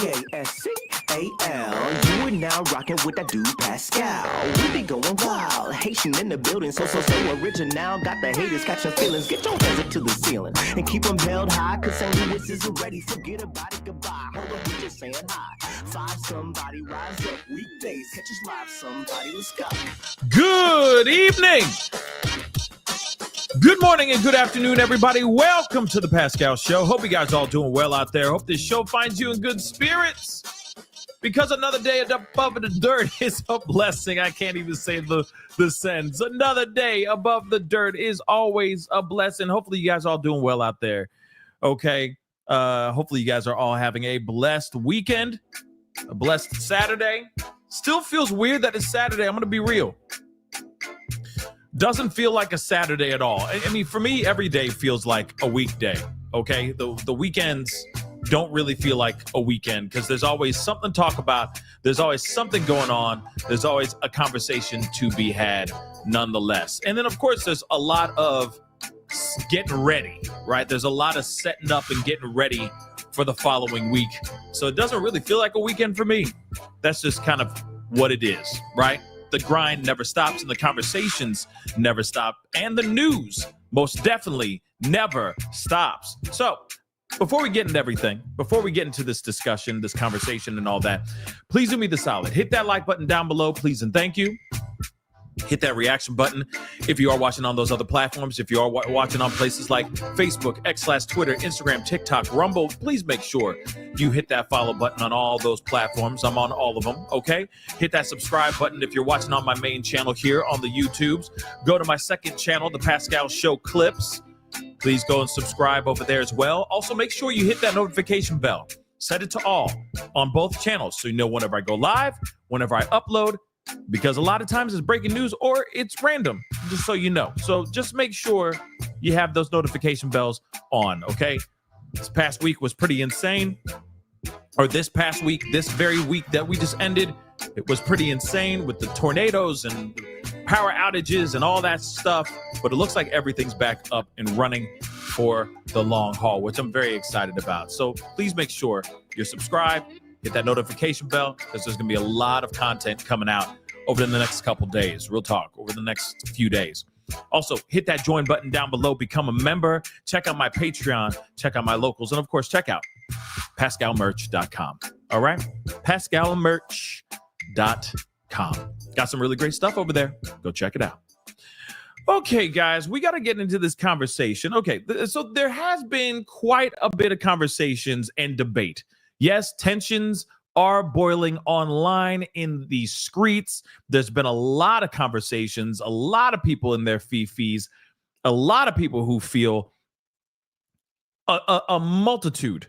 Pascal. You are now rocking with that dude Pascal. We be going wild, Haitian in the building, so original. Got the haters catching feelings. Get your hands up to the ceiling and keep them held high. Cause St. Louis isn't ready. Forget about it, goodbye. Hold on, we just saying hi. Five somebody rise up weekdays. Catch us live, somebody. Let's go. Good evening. Good morning and good afternoon, everybody. Welcome to the Pascal Show. Hope you guys all doing well out there. Hope this show finds you in good spirits. Because another day above the dirt is a blessing. I can't even say the sentence. Another day above the dirt is always a blessing. Hopefully you guys are all doing well out there. Okay. Hopefully you guys are all having a blessed weekend, a blessed Saturday. Still feels weird that it's Saturday. I'm going to be real. Doesn't feel like a Saturday at all. I mean, for me, every day feels like a weekday, okay? The weekends don't really feel like a weekend because there's always something to talk about. There's always something going on. There's always a conversation to be had nonetheless. And then, of course, there's a lot of getting ready, right? There's a lot of setting up and getting ready for the following week. So it doesn't really feel like a weekend for me. That's just kind of what it is, right? The grind never stops and the conversations never stop. And the news most definitely never stops. So before we get into everything, before we get into this discussion, this conversation and all that, please do me the solid. Hit that like button down below, please and thank you. Hit that reaction button if you are watching on those other platforms. If you are watching on places like Facebook, X/Twitter, Instagram, TikTok, Rumble, please make sure you hit that follow button on all those platforms. I'm on all of them, okay? Hit that subscribe button if you're watching on my main channel here on the YouTubes. Go to my second channel, The Pascal Show Clips. Please go and subscribe over there as well. Also, make sure you hit that notification bell. Set it to all on both channels so you know whenever I go live, whenever I upload, because a lot of times it's breaking news or it's random, just so you know. So just make sure you have those notification bells on, okay? This past week was pretty insane. Or this past week, this very week that we just ended, it was pretty insane with the tornadoes and power outages and all that stuff. But it looks like everything's back up and running for the long haul, which I'm very excited about. So please make sure you're subscribed. Hit that notification bell because there's going to be a lot of content coming out over the next couple days. Real talk, over the next few days. Also, hit that join button down below. Become a member. Check out my Patreon. Check out my locals. And, of course, check out PascalMerch.com. All right? PascalMerch.com. Got some really great stuff over there. Go check it out. Okay, guys, we got to get into this conversation. Okay, so there has been quite a bit of conversations and debate. Yes, tensions are boiling online in the streets. There's been a lot of conversations, a lot of people in their fifis, a lot of people who feel a multitude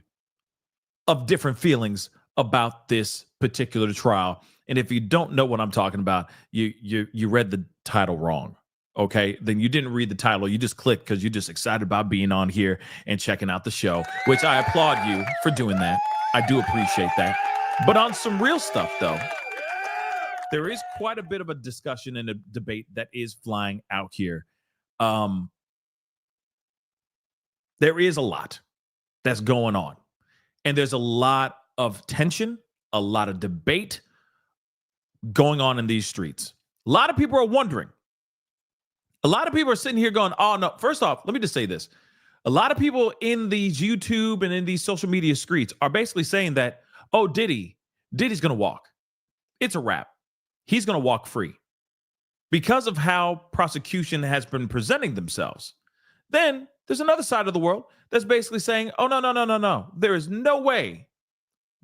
of different feelings about this particular trial. And if you don't know what I'm talking about, you read the title wrong. Okay, then you didn't read the title. You just clicked because you're just excited about being on here and checking out the show, which I applaud you for doing that. I do appreciate that. But on some real stuff, though, there is quite a bit of a discussion and a debate that is flying out here. There is a lot that's going on. And there's a lot of tension, a lot of debate going on in these streets. A lot of people are wondering. A lot of people are sitting here going, oh, no. First off, let me just say this. A lot of people in these YouTube and in these social media streets are basically saying that, oh, Diddy's going to walk. It's a wrap. He's going to walk free because of how prosecution has been presenting themselves. Then there's another side of the world that's basically saying, oh, no. There is no way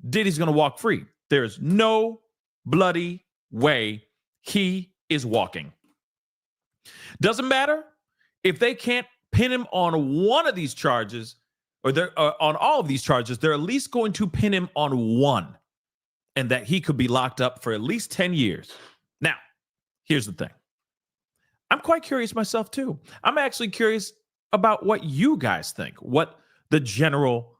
Diddy's going to walk free. There's no bloody way he is walking. Doesn't matter if they can't pin him on one of these charges, or they're on all of these charges, they're at least going to pin him on one, and that he could be locked up for at least 10 years. Now, here's the thing. I'm quite curious myself, too. I'm actually curious about what you guys think, what the general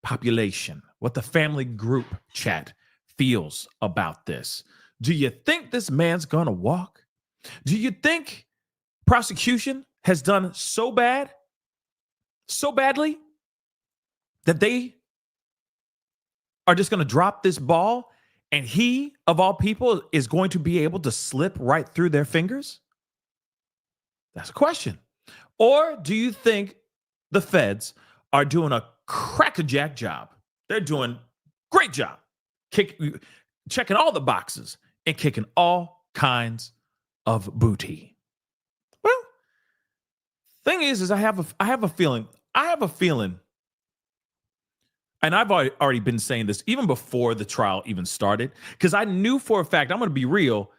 population, what the family group chat feels about this. Do you think this man's going to walk? Do you think prosecution has done so badly, that they are just going to drop this ball and he, of all people, is going to be able to slip right through their fingers? That's a question. Or do you think the feds are doing a crackerjack job? They're doing great job, checking all the boxes and kicking all kinds of booty. Well, thing is I have a feeling, and I've already been saying this even before the trial even started, because I knew for a fact, I'm going to be real,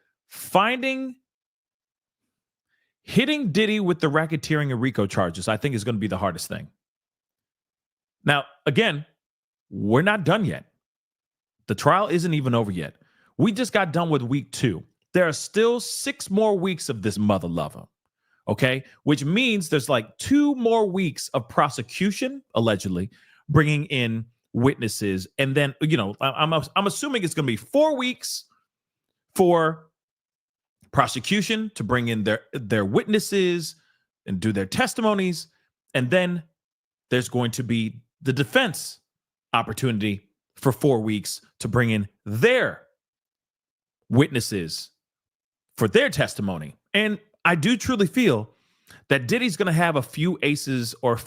hitting Diddy with the racketeering and RICO charges, I think is going to be the hardest thing. Now, again, we're not done yet. The trial isn't even over yet. We just got done with week 2. There are still 6 more weeks of this mother lover. Okay, which means there's like 2 more weeks of prosecution, allegedly, bringing in witnesses. And then, I'm assuming it's going to be 4 weeks for prosecution to bring in their witnesses and do their testimonies. And then there's going to be the defense opportunity for 4 weeks to bring in their witnesses for their testimony. And I do truly feel that Diddy's going to have a few aces, or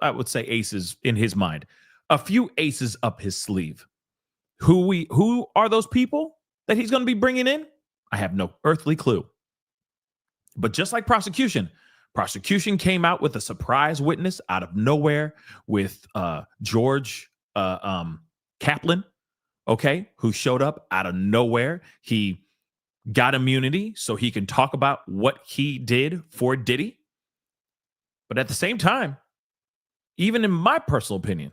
I would say aces in his mind, a few aces up his sleeve. Who are those people that he's going to be bringing in? I have no earthly clue. But just like prosecution came out with a surprise witness out of nowhere with George Kaplan, okay, who showed up out of nowhere. He got immunity so he can talk about what he did for Diddy. But at the same time, even in my personal opinion,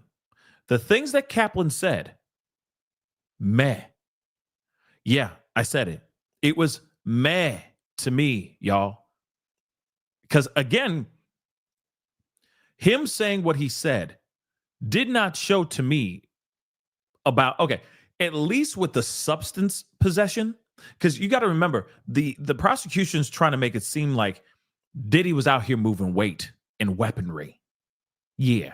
the things that Kaplan said, meh. Yeah, I said it. It was meh to me, y'all. Because again, him saying what he said did not show to me about, okay, at least with the substance possession, because you got to remember, the prosecution's trying to make it seem like Diddy was out here moving weight and weaponry. Yeah,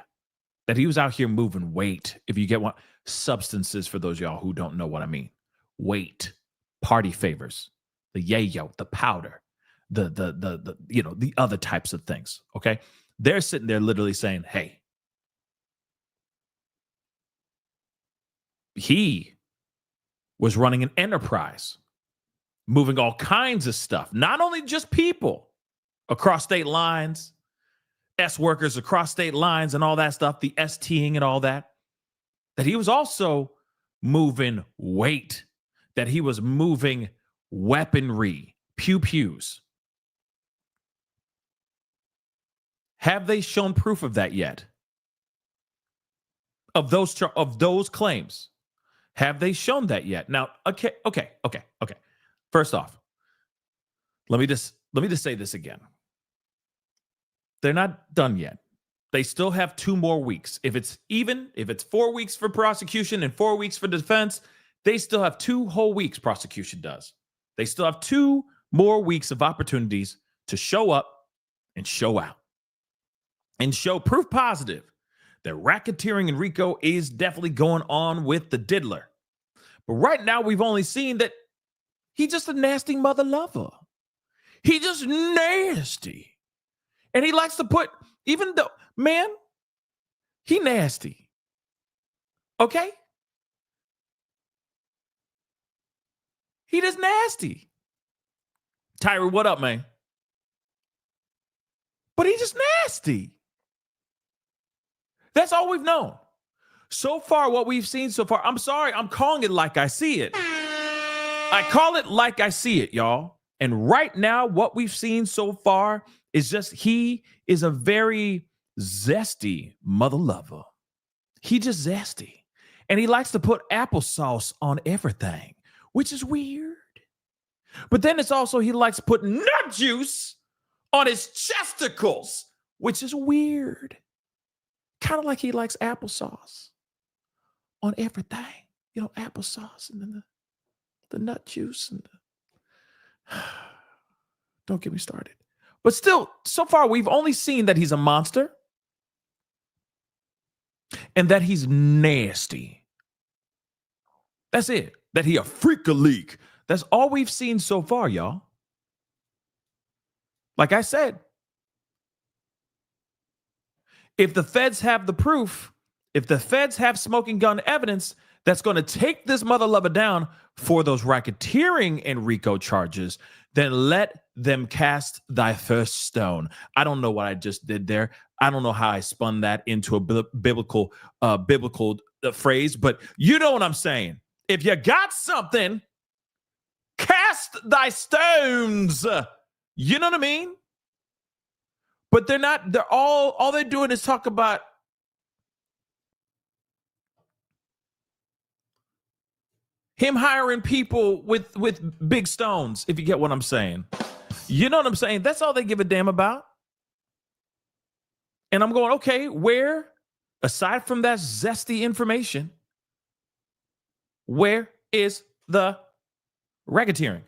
that he was out here moving weight. If you get one, substances, for those of y'all who don't know what I mean. Weight, party favors, the yayo, the powder, the other types of things. Okay, they're sitting there literally saying, hey, he was running an enterprise, moving all kinds of stuff, not only just people across state lines, S workers across state lines and all that stuff, the STing and all that he was also moving weight, that he was moving weaponry, pew-pews. Have they shown proof of that yet? Of those claims? Have they shown that yet? Now, okay. First off, let me just say this again. They're not done yet. They still have 2 more weeks. If it's 4 weeks for prosecution and 4 weeks for defense, they still have 2 whole weeks, prosecution does. They still have 2 more weeks of opportunities to show up and show out and show proof positive that racketeering and RICO is definitely going on with the diddler. But right now, we've only seen that he's just a nasty mother lover. He just nasty. And he likes to put, even though, man, he nasty. Okay? He just nasty. Tyra, what up, man? But he just nasty. That's all we've known. So far, what we've seen so far, I'm sorry, I'm calling it like I see it. I call it like I see it, y'all. And right now, what we've seen so far is just he is a very zesty mother lover. He just zesty. And he likes to put applesauce on everything, which is weird. But then it's also he likes to put nut juice on his chesticles, which is weird. Kind of like he likes applesauce on everything. You know, applesauce and then the nut juice and don't get me started. But still, so far, we've only seen that he's a monster and that he's nasty. That's it. That he a freak a leak. That's all we've seen so far, y'all. Like I said, if the feds have the proof, if the feds have smoking gun evidence that's going to take this mother lover down for those racketeering and RICO charges, then let them cast thy first stone. I don't know what I just did there. I don't know how I spun that into a biblical phrase, but you know what I'm saying. If you got something, cast thy stones. You know what I mean? But they're all they're doing is talk about him hiring people with big stones, if you get what I'm saying. You know what I'm saying? That's all they give a damn about. And I'm going, okay, where, aside from that zesty information, where is the racketeering?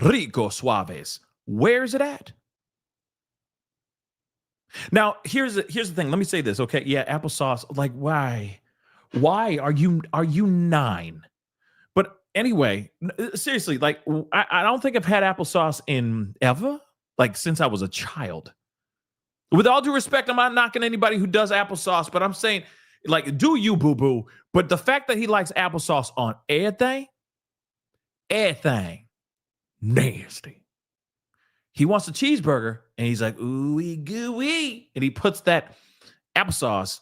Rico Suaves. Where is it at? Now, here's the thing. Let me say this, okay? Yeah, Applesauce. Like, why? Why are you 9? But anyway, seriously, like, I don't think I've had Applesauce in ever, like, since I was a child. With all due respect, I'm not knocking anybody who does Applesauce, but I'm saying, like, do you, boo-boo? But the fact that he likes Applesauce on everything, nasty. He wants a cheeseburger, and he's like, ooey gooey, and he puts that applesauce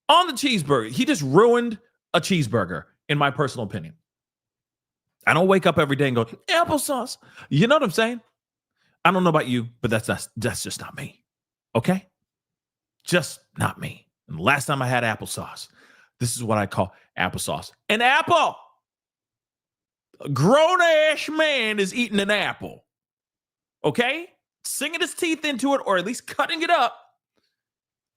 on the cheeseburger. He just ruined a cheeseburger, in my personal opinion. I don't wake up every day and go, applesauce. You know what I'm saying? I don't know about you, but that's just not me. Okay? Just not me. And the last time I had applesauce, this is what I call applesauce. An apple. A grown-ass man is eating an apple. Okay? Sinking his teeth into it, or at least cutting it up,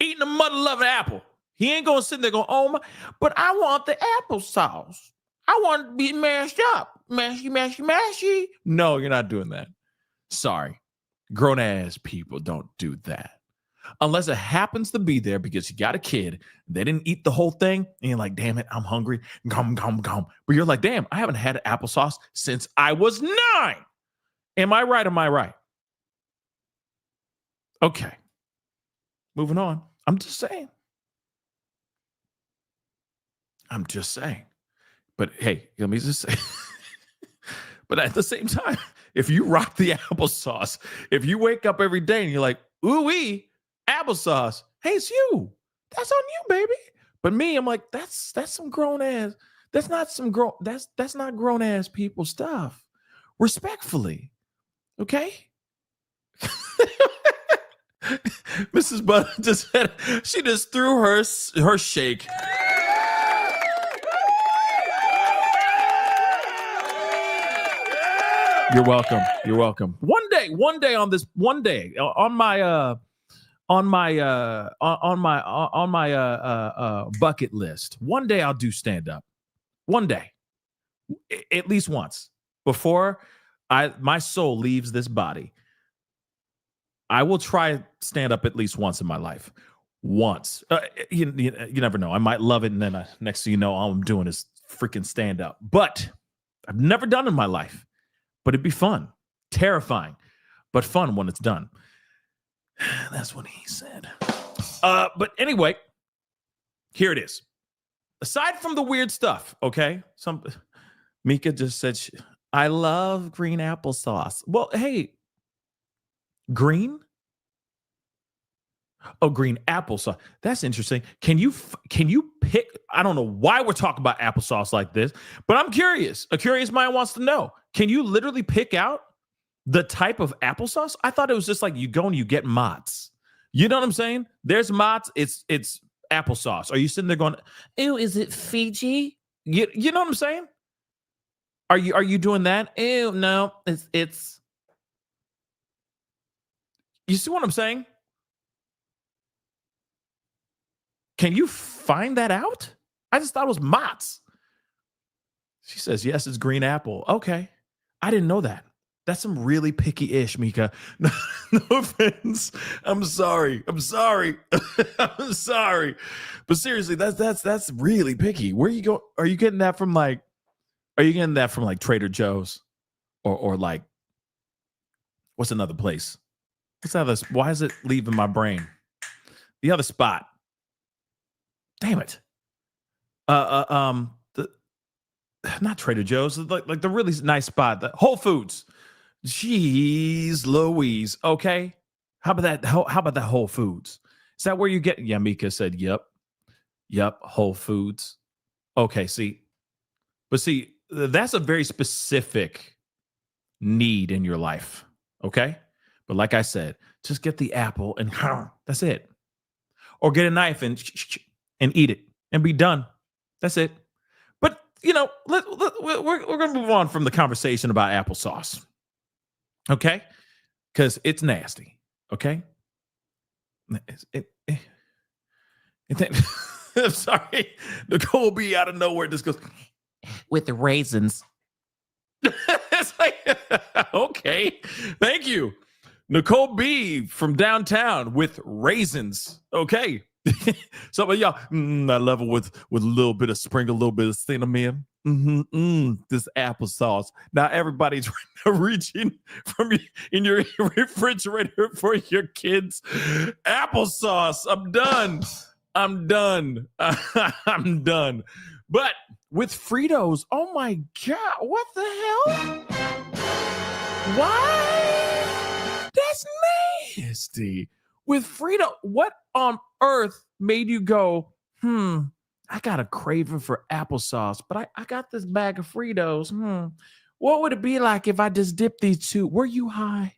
eating a mother-loving apple. He ain't gonna sit there going, oh my, but I want the applesauce. I want it to be mashed up. Mashy, mashy, mashy. No, you're not doing that. Sorry. Grown-ass people don't do that. Unless it happens to be there because you got a kid, they didn't eat the whole thing, and you're like, damn it, I'm hungry. Gum, gum, gum. But you're like, damn, I haven't had applesauce since I was 9. Am I right? Am I right? Okay. Moving on. I'm just saying. But hey, let me just say. But at the same time, if you rock the applesauce, if you wake up every day and you're like, ooh-wee, applesauce, hey, it's you. That's on you, baby. But me, I'm like, that's some grown ass. That's not grown ass people stuff. Respectfully. Okay? Mrs. Butter she just threw her shake. You're welcome. You're welcome. One day on my bucket list. One day I'll do stand up. One day, at least once, before my soul leaves this body. I will try stand up at least once in my life. Once. You never know. I might love it, and then next thing you know, all I'm doing is freaking stand up. But I've never done it in my life. But it'd be fun. Terrifying, but fun when it's done. That's what he said. But anyway, here it is. Aside from the weird stuff, okay? Mika just said, I love green applesauce. Well, hey, green? Oh, green applesauce. That's interesting. Can you pick? I don't know why we're talking about applesauce like this, but I'm curious. A curious mind wants to know. Can you literally pick out the type of applesauce? I thought it was just like you go and you get Mott's. You know what I'm saying? There's Mott's. It's applesauce. Are you sitting there going, ew, is it Fiji? You know what I'm saying? Are you doing that? Ew, no, it's. You see what I'm saying? Can you find that out? I just thought it was Mott's. She says, yes, it's green apple. Okay. I didn't know that. That's some really picky-ish, Mika. No offense. I'm sorry. I'm sorry. But seriously, that's really picky. Where you go? Are you getting that from like Are you getting that from like Trader Joe's or like what's another place? What's that other? Why is it leaving my brain? The other spot. Damn it. The not Trader Joe's, like the really nice spot, the Whole Foods. Jeez Louise. Okay. How about that? How about that Whole Foods? Is that where you get? Yeah, Mika said, yep. Yep. Whole Foods. Okay. See, that's a very specific need in your life. Okay. But like I said, just get the apple and that's it. Or get a knife and eat it and be done. That's it. But, we're going to move on from the conversation about applesauce. Okay? Because it's nasty. Okay? I'm sorry. Nicole B out of nowhere just goes, with the raisins. It's like, okay. Thank you. Nicole B from downtown with raisins. Okay. Some of y'all, I love it with a little bit of sprinkle, a little bit of cinnamon. This applesauce. Now everybody's reaching in your refrigerator for your kids. Applesauce. I'm done. I'm done. But with Fritos, oh my God, what the hell? Why? That's nasty. With Frito, what on earth made you go, I got a craving for applesauce, but I got this bag of Fritos. What would it be like if I just dipped these two? Were you high?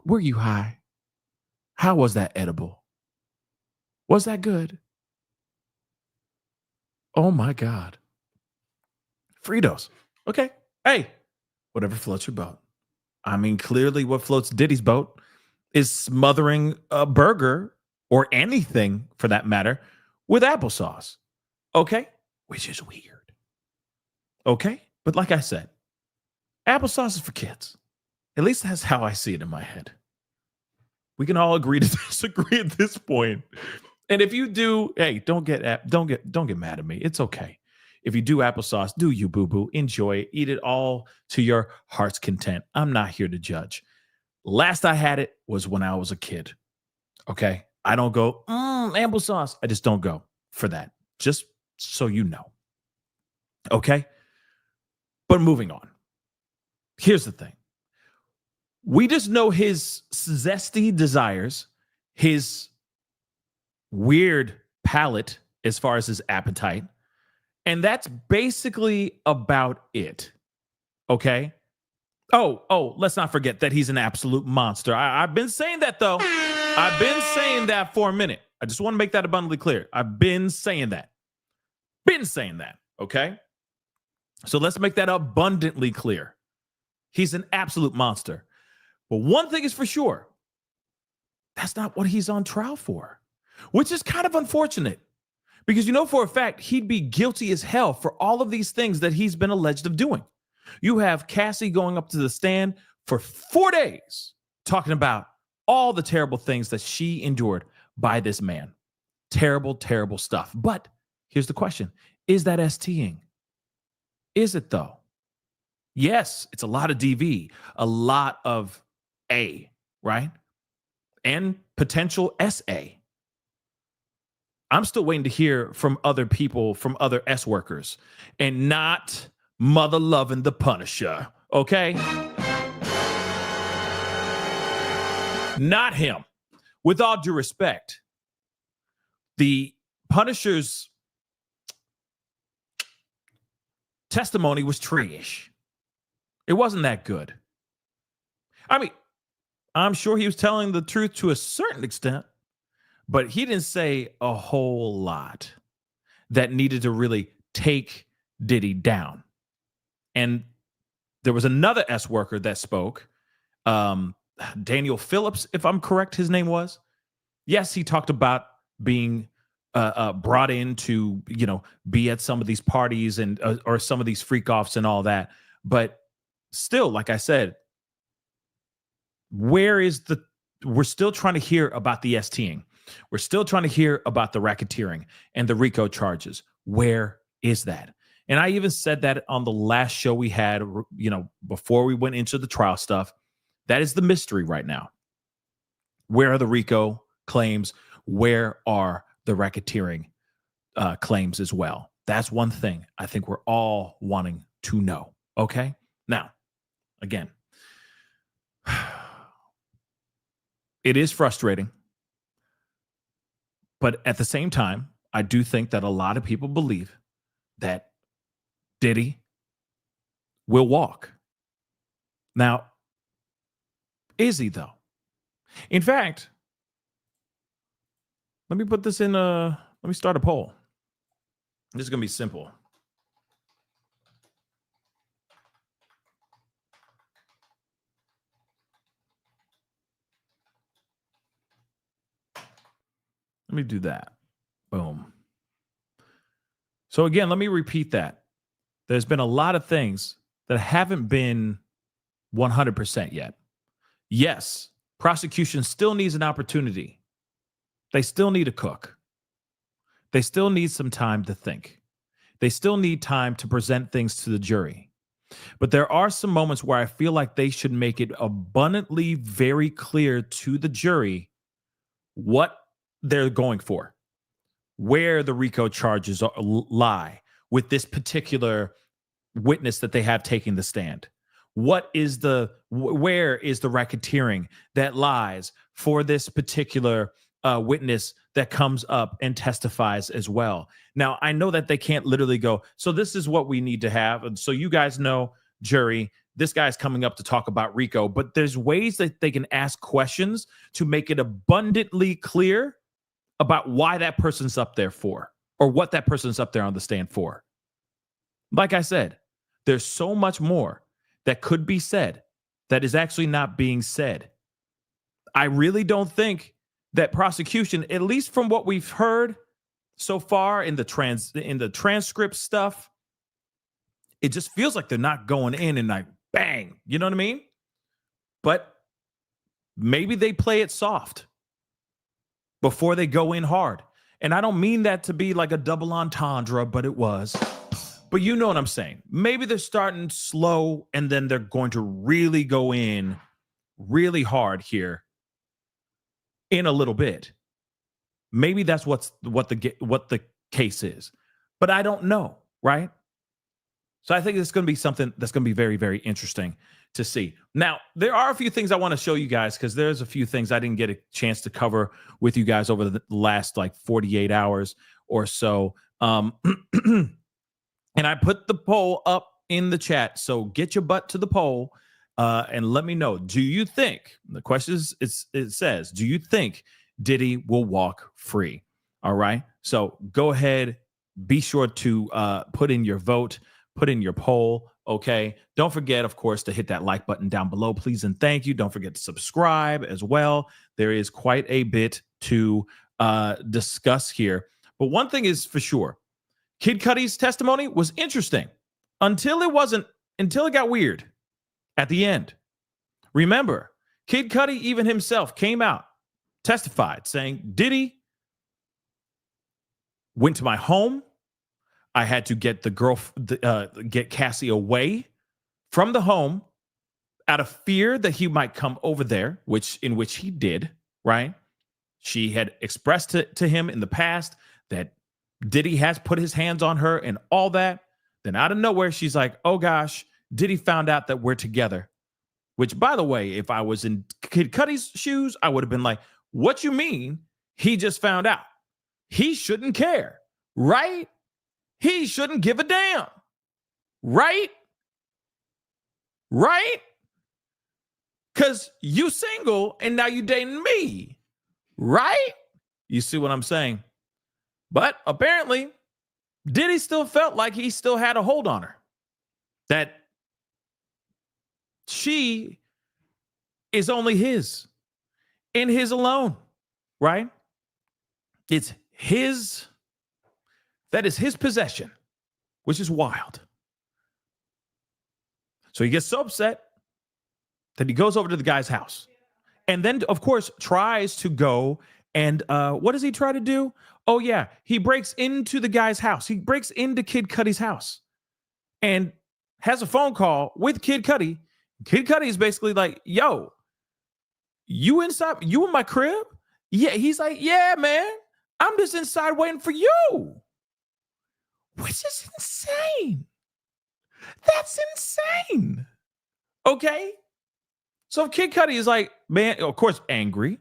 Were you high? How was that edible? Was that good? Oh my God. Fritos. Okay. Hey, whatever floats your boat. I mean, clearly what floats Diddy's boat is smothering a burger or anything for that matter with applesauce. Okay? Which is weird. Okay? But like I said, applesauce is for kids. At least that's how I see it in my head. We can all agree to disagree at this point. And if you do, hey, don't get mad at me. It's okay. If you do applesauce, do you, boo-boo. Enjoy it. Eat it all to your heart's content. I'm not here to judge. Last I had it was when I was a kid. Okay? I don't go, applesauce. I just don't go for that. Just so you know. Okay? But moving on. Here's the thing. We just know his zesty desires, his weird palate as far as his appetite. And that's basically about it. Okay? Oh, let's not forget that he's an absolute monster. I've been saying that, though. I've been saying that for a minute. I just want to make that abundantly clear. I've been saying that. Okay? So let's make that abundantly clear. He's an absolute monster. But one thing is for sure. That's not what he's on trial for, which is kind of unfortunate. Because you know for a fact, he'd be guilty as hell for all of these things that he's been alleged of doing. You have Cassie going up to the stand for 4 days talking about all the terrible things that she endured by this man. Terrible, terrible stuff. But here's the question. Is that STing? Is it though? Yes, it's a lot of DV, a lot of A, right? And potential SA. I'm still waiting to hear from other people, from other S workers, and not mother loving the Punisher, okay? Not him. With all due respect, the Punisher's testimony was trash. It wasn't that good. I mean, I'm sure he was telling the truth to a certain extent, but he didn't say a whole lot that needed to really take Diddy down. And there was another S worker that spoke, Daniel Phillips, if I'm correct, his name was. Yes, he talked about being brought in to, be at some of these parties and or some of these freak offs and all that. But still, like I said, we're still trying to hear about the STing. We're still trying to hear about the racketeering and the RICO charges. Where is that? And I even said that on the last show we had, before we went into the trial stuff. That is the mystery right now. Where are the RICO claims? Where are the racketeering claims as well? That's one thing I think we're all wanting to know. Okay. Now, again, it is frustrating. But at the same time, I do think that a lot of people believe that Diddy will walk. Now, is he though? In fact, let me put this in let me start a poll. This is going to be simple. Let me do that. Boom. So again, let me repeat that. There's been a lot of things that haven't been 100% yet. Yes, prosecution still needs an opportunity. They still need a cook. They still need some time to think. They still need time to present things to the jury. But there are some moments where I feel like they should make it abundantly very clear to the jury what they're going for, where the RICO charges lie with this particular witness that they have taking the stand. Where is the racketeering that lies for this particular witness that comes up and testifies as well? Now, I know that they can't literally go, so this is what we need to have. And so you guys know, jury, this guy's coming up to talk about RICO, but there's ways that they can ask questions to make it abundantly clear about why that person's up there for, or what that person's up there on the stand for. Like I said, there's so much more that could be said that is actually not being said. I really don't think that prosecution, at least from what we've heard so far in the transcript stuff, it just feels like they're not going in and like bang, you know what I mean? But maybe they play it soft before they go in hard. And I don't mean that to be like a double entendre, but it was. But you know what I'm saying. Maybe they're starting slow and then they're going to really go in really hard here in a little bit. Maybe that's what the case is. But I don't know, right? So I think it's going to be something that's going to be very, very interesting to see. Now, there are a few things I want to show you guys because there's a few things I didn't get a chance to cover with you guys over the last like 48 hours or so. And I put the poll up in the chat. So get your butt to the poll and let me know. Do you think, the question is, it says, do you think Diddy will walk free? All right. So go ahead. Be sure to put in your vote, put in your poll. Okay. Don't forget, of course, to hit that like button down below, please. And thank you. Don't forget to subscribe as well. There is quite a bit to discuss here. But one thing is for sure. Kid Cudi's testimony was interesting until it got weird at the end. Remember, Kid Cudi even himself came out, testified, saying, Diddy went to my home. I had to get get Cassie away from the home out of fear that he might come over there, in which he did, right? She had expressed to him in the past that Diddy has put his hands on her and all that. Then out of nowhere, she's like, oh gosh, Diddy found out that we're together. Which, by the way, if I was in Kid Cudi's shoes, I would have been like, what you mean he just found out? He shouldn't care, right? He shouldn't give a damn, right? Right? Because you single and now you dating me, right? You see what I'm saying? But apparently, Diddy still felt like he still had a hold on her. That she is only his and his alone, right? It's his, that is his possession, which is wild. So he gets so upset that he goes over to the guy's house. And then, of course, tries to go and what does he try to do? Oh, yeah. He breaks into the guy's house. He breaks into Kid Cudi's house. and has a phone call with Kid Cudi. Kid Cudi is basically like, yo, you in my crib? Yeah. He's like, yeah, man. I'm just inside waiting for you. Which is insane. That's insane. Okay. So Kid Cudi is like, man, of course, angry.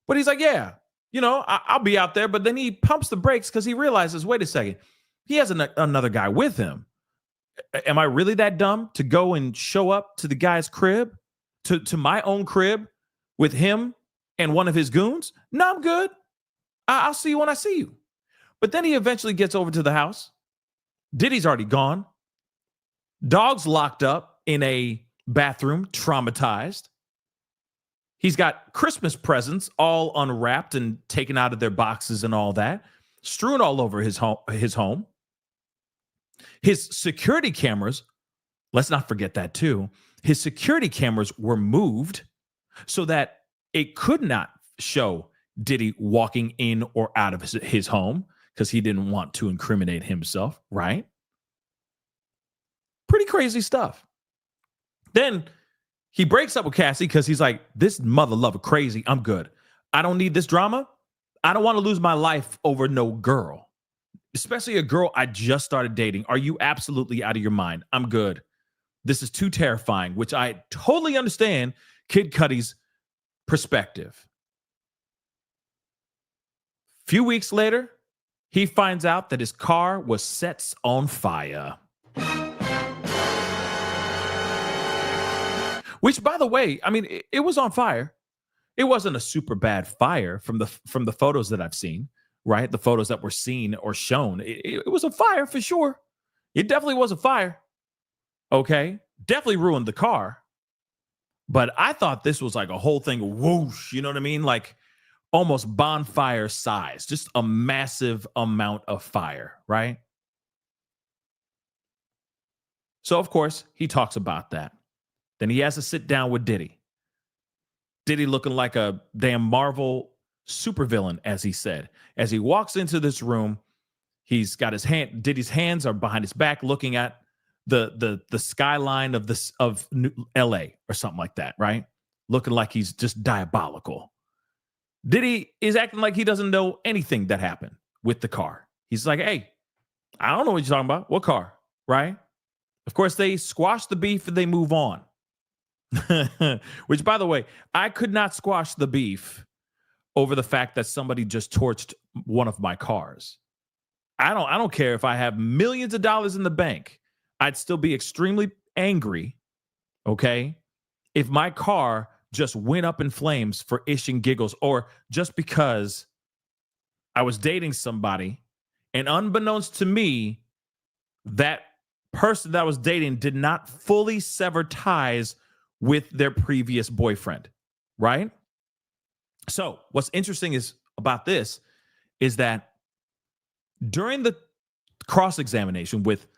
But he's like, yeah, I'll be out there. But then he pumps the brakes because he realizes, wait a second, he has another guy with him. Am I really that dumb to go and show up to the guy's crib, to my own crib with him and one of his goons? No, I'm good. I'll see you when I see you. But then he eventually gets over to the house. Diddy's already gone. Dog's locked up in a bathroom, traumatized. He's got Christmas presents all unwrapped and taken out of their boxes and all that, strewn all over his home. His security cameras, let's not forget that too. His security cameras were moved so that it could not show Diddy walking in or out of his home because he didn't want to incriminate himself, right? Pretty crazy stuff. Then he breaks up with Cassie because he's like, this mother lover crazy. I'm good. I don't need this drama. I don't want to lose my life over no girl, especially a girl I just started dating. Are you absolutely out of your mind? I'm good. This is too terrifying, which I totally understand Kid Cudi's perspective. Few weeks later, he finds out that his car was set on fire. Which, by the way, I mean, it was on fire. It wasn't a super bad fire from the photos that I've seen, right? The photos that were seen or shown. It was a fire for sure. It definitely was a fire. Okay. Definitely ruined the car. But I thought this was like a whole thing, whoosh, you know what I mean? Like almost bonfire size, just a massive amount of fire, right? So, of course, he talks about that. Then he has to sit down with Diddy. Diddy looking like a damn Marvel supervillain, as he said. As he walks into this room, he's got his hand, Diddy's hands are behind his back looking at the skyline of LA or something like that, right? Looking like he's just diabolical. Diddy is acting like he doesn't know anything that happened with the car. He's like, hey, I don't know what you're talking about. What car, right? Of course, they squash the beef and they move on. Which, by the way, I could not squash the beef over the fact that somebody just torched one of my cars. I don't care if I have millions of dollars in the bank. I'd still be extremely angry, okay, if my car just went up in flames for ish and giggles, or just because I was dating somebody and unbeknownst to me, that person that I was dating did not fully sever ties with their previous boyfriend, right? So what's interesting about this is that during the cross-examination with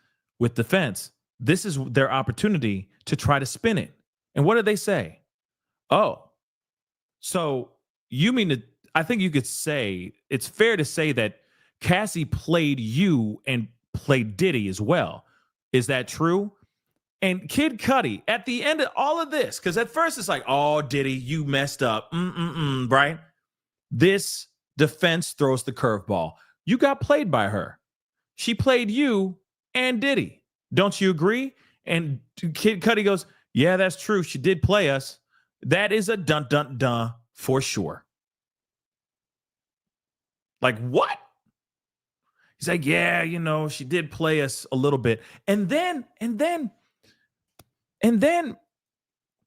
defense, this is their opportunity to try to spin it. And what did they say? Oh, so you mean that I think you could say, it's fair to say that Cassie played you and played Diddy as well. Is that true? And Kid Cudi, at the end of all of this, because at first it's like, oh, Diddy, you messed up, right? This defense throws the curveball. You got played by her. She played you and Diddy. Don't you agree? And Kid Cudi goes, yeah, that's true. She did play us. That is a dun for sure. Like, what? He's like, yeah, she did play us a little bit. And then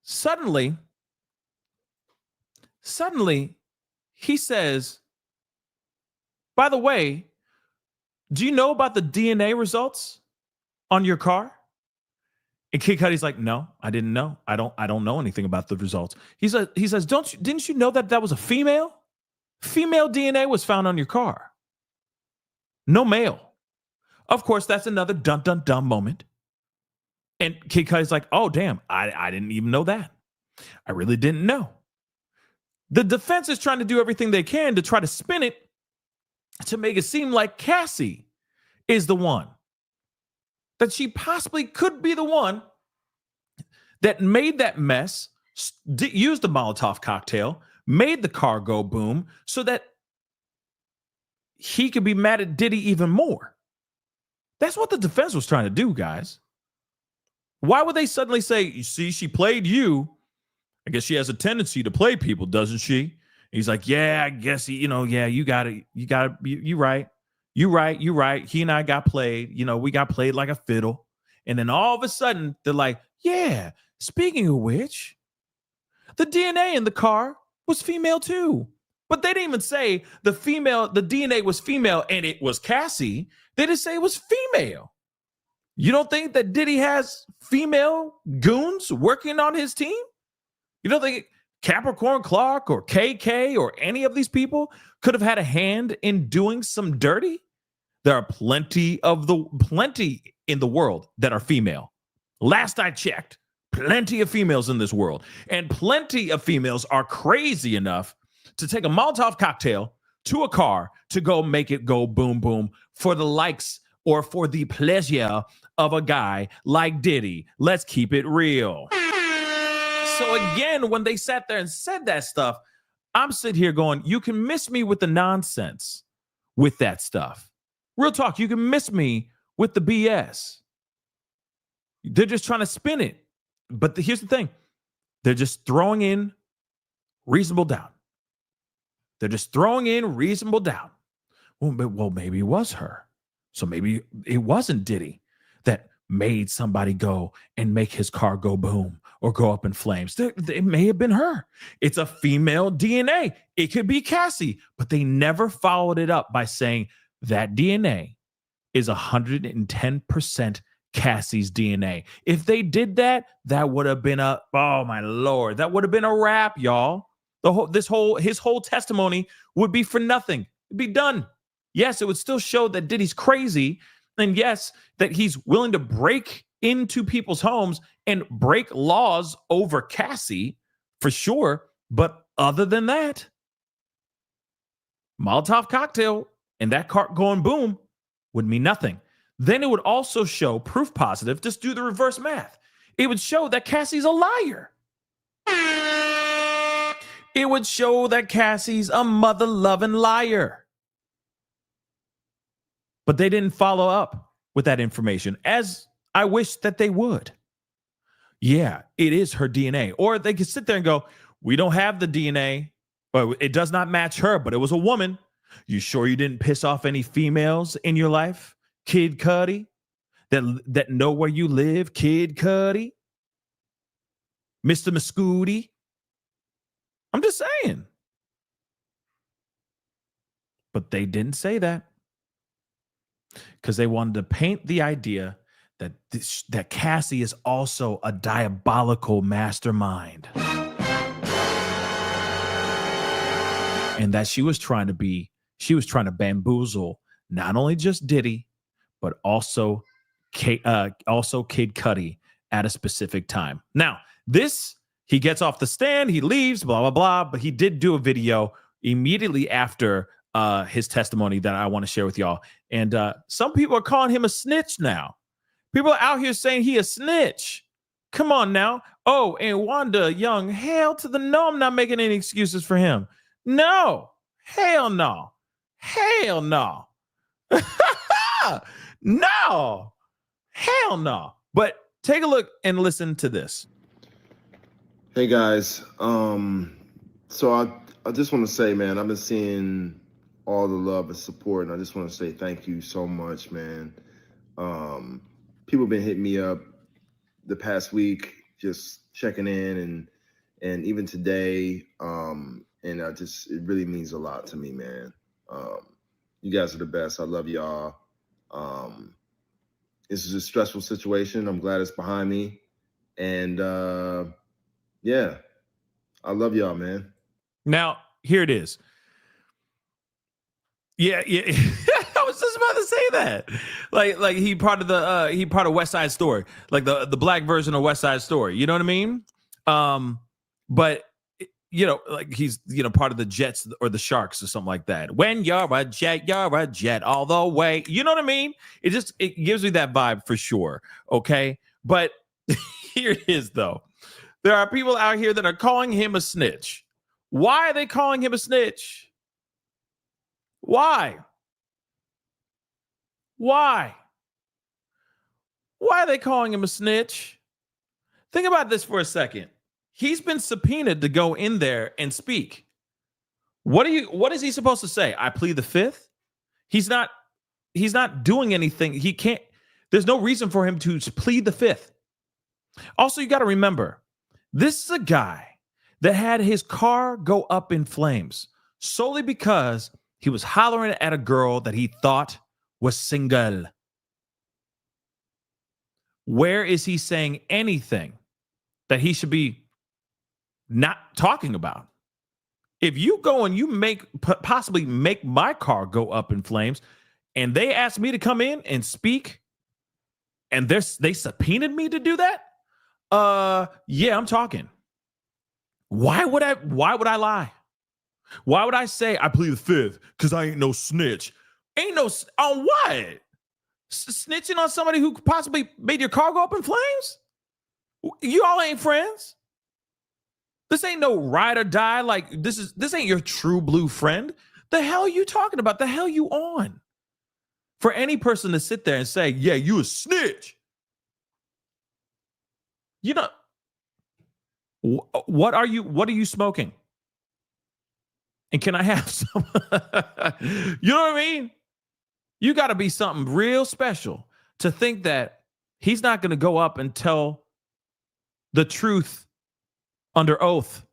suddenly he says, by the way, do you know about the DNA results on your car? And Kid Cudi's like, no, I didn't know. I don't know anything about the results. He says, didn't you know that was a female? Female DNA was found on your car. No male. Of course, that's another dun moment. And Kid Cudi's like, oh, damn, I didn't even know that. I really didn't know. The defense is trying to do everything they can to try to spin it to make it seem like Cassie is the one. that she possibly could be the one that made that mess, used the Molotov cocktail, made the car go boom so that he could be mad at Diddy even more. That's what the defense was trying to do, guys. Why would they suddenly say, you see, she played you? I guess she has a tendency to play people, doesn't she? And he's like, yeah, I guess, you got it. You right. You right. He and I got played. We got played like a fiddle. And then all of a sudden, they're like, yeah, speaking of which, the DNA in the car was female too. But they didn't even say the DNA was female and it was Cassie. They just say it was female. You don't think that Diddy has female goons working on his team? You don't think Capricorn Clark or KK or any of these people could have had a hand in doing some dirty? There are plenty in the world that are female. Last I checked, plenty of females in this world. And plenty of females are crazy enough to take a Molotov cocktail to a car to go make it go boom, boom for the likes or for the pleasure of a guy like Diddy. Let's keep it real. So again, when they sat there and said that stuff, I'm sitting here going, you can miss me with the nonsense with that stuff. Real talk, you can miss me with the BS. They're just trying to spin it. But here's the thing. They're just throwing in reasonable doubt. They're just throwing in reasonable doubt. Well, maybe it was her. So maybe it wasn't Diddy that made somebody go and make his car go boom or go up in flames. It may have been her. It's a female DNA. It could be Cassie, but they never followed it up by saying that DNA is 110% Cassie's DNA. If they did that, that would have been oh my Lord, that would have been a wrap, y'all. His whole testimony would be for nothing. It'd be done. Yes, it would still show that Diddy's crazy. And yes, that he's willing to break into people's homes and break laws over Cassie, for sure. But other than that, Molotov cocktail and that car going boom would mean nothing. Then it would also show proof positive. Just do the reverse math. It would show that Cassie's a liar. It would show that Cassie's a mother-loving liar. But they didn't follow up with that information, as I wish that they would. Yeah, it is her DNA. Or they could sit there and go, we don't have the DNA, but it does not match her, but it was a woman. You sure you didn't piss off any females in your life? Kid Cudi, that know where you live? Kid Cudi? Mr. Muscudi? I'm just saying. But they didn't say that because they wanted to paint the idea that that Cassie is also a diabolical mastermind. And that she was trying to bamboozle not only just Diddy, but also Kid Cudi at a specific time. Now, he gets off the stand, he leaves, blah, blah, blah. But he did do a video immediately after his testimony that I want to share with y'all. And some people are calling him a snitch now. People are out here saying he a snitch. Come on now. Oh, and Wanda Young, hell to the no, I'm not making any excuses for him. No. Hell no. Hell no. No. Hell no. But take a look and listen to this. Hey guys, so I just want to say, man, I've been seeing all the love and support, and I just want to say thank you so much, man. People have been hitting me up the past week, just checking in, and even today, and it really means a lot to me, man. You guys are the best. I love y'all. This is a stressful situation. I'm glad it's behind me, and yeah, I love y'all, man. Now, here it is. Yeah. I was just about to say that. Like he part of West Side Story, like the black version of West Side Story. You know what I mean? But like he's, part of the Jets or the Sharks or something like that. When you're a jet all the way. You know what I mean? It gives me that vibe for sure. Okay. But here it is, though. There are people out here that are calling him a snitch. Why are they calling him a snitch? Why? Why? Why are they calling him a snitch? Think about this for a second. He's been subpoenaed to go in there and speak. What is he supposed to say? I plead the fifth? He's not doing anything. He can't, there's no reason for him to plead the fifth. Also, you got to remember, this is a guy that had his car go up in flames solely because he was hollering at a girl that he thought was single. Where is he saying anything that he should be not talking about? If you go and you possibly make my car go up in flames, and they asked me to come in and speak, and they subpoenaed me to do that, yeah, I'm talking. Why would I lie? Why would I say I plead the fifth? Because I ain't no snitch. Ain't no on what? Snitching on somebody who possibly made your car go up in flames? You all ain't friends. This ain't no ride or die. Like this ain't your true blue friend. The hell are you talking about? The hell you on? For any person to sit there and say, yeah, you a snitch. What are you smoking? And can I have some? You know what I mean? You got to be something real special to think that he's not going to go up and tell the truth under oath.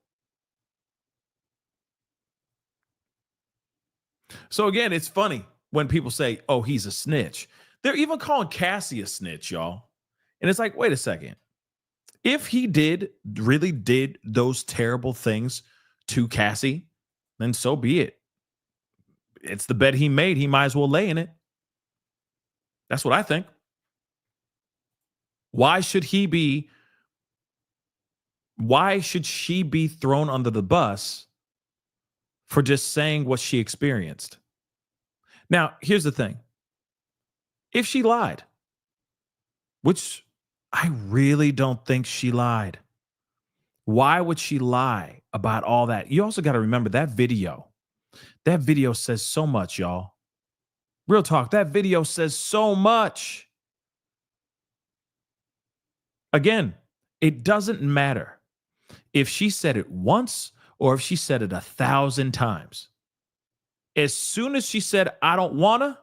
So again, it's funny when people say, oh, he's a snitch. They're even calling Cassie a snitch, y'all. And it's like, wait a second. If he really did those terrible things to Cassie, then so be it. It's the bed he made. He might as well lay in it. That's what I think. Why should she be thrown under the bus for just saying what she experienced? Now, here's the thing. If she lied, which I really don't think she lied. Why would she lie about all that? You also got to remember that video. That video says so much, y'all. Real talk. That video says so much. Again, it doesn't matter if she said it once or if she said it 1,000 times. As soon as she said, I don't wanna,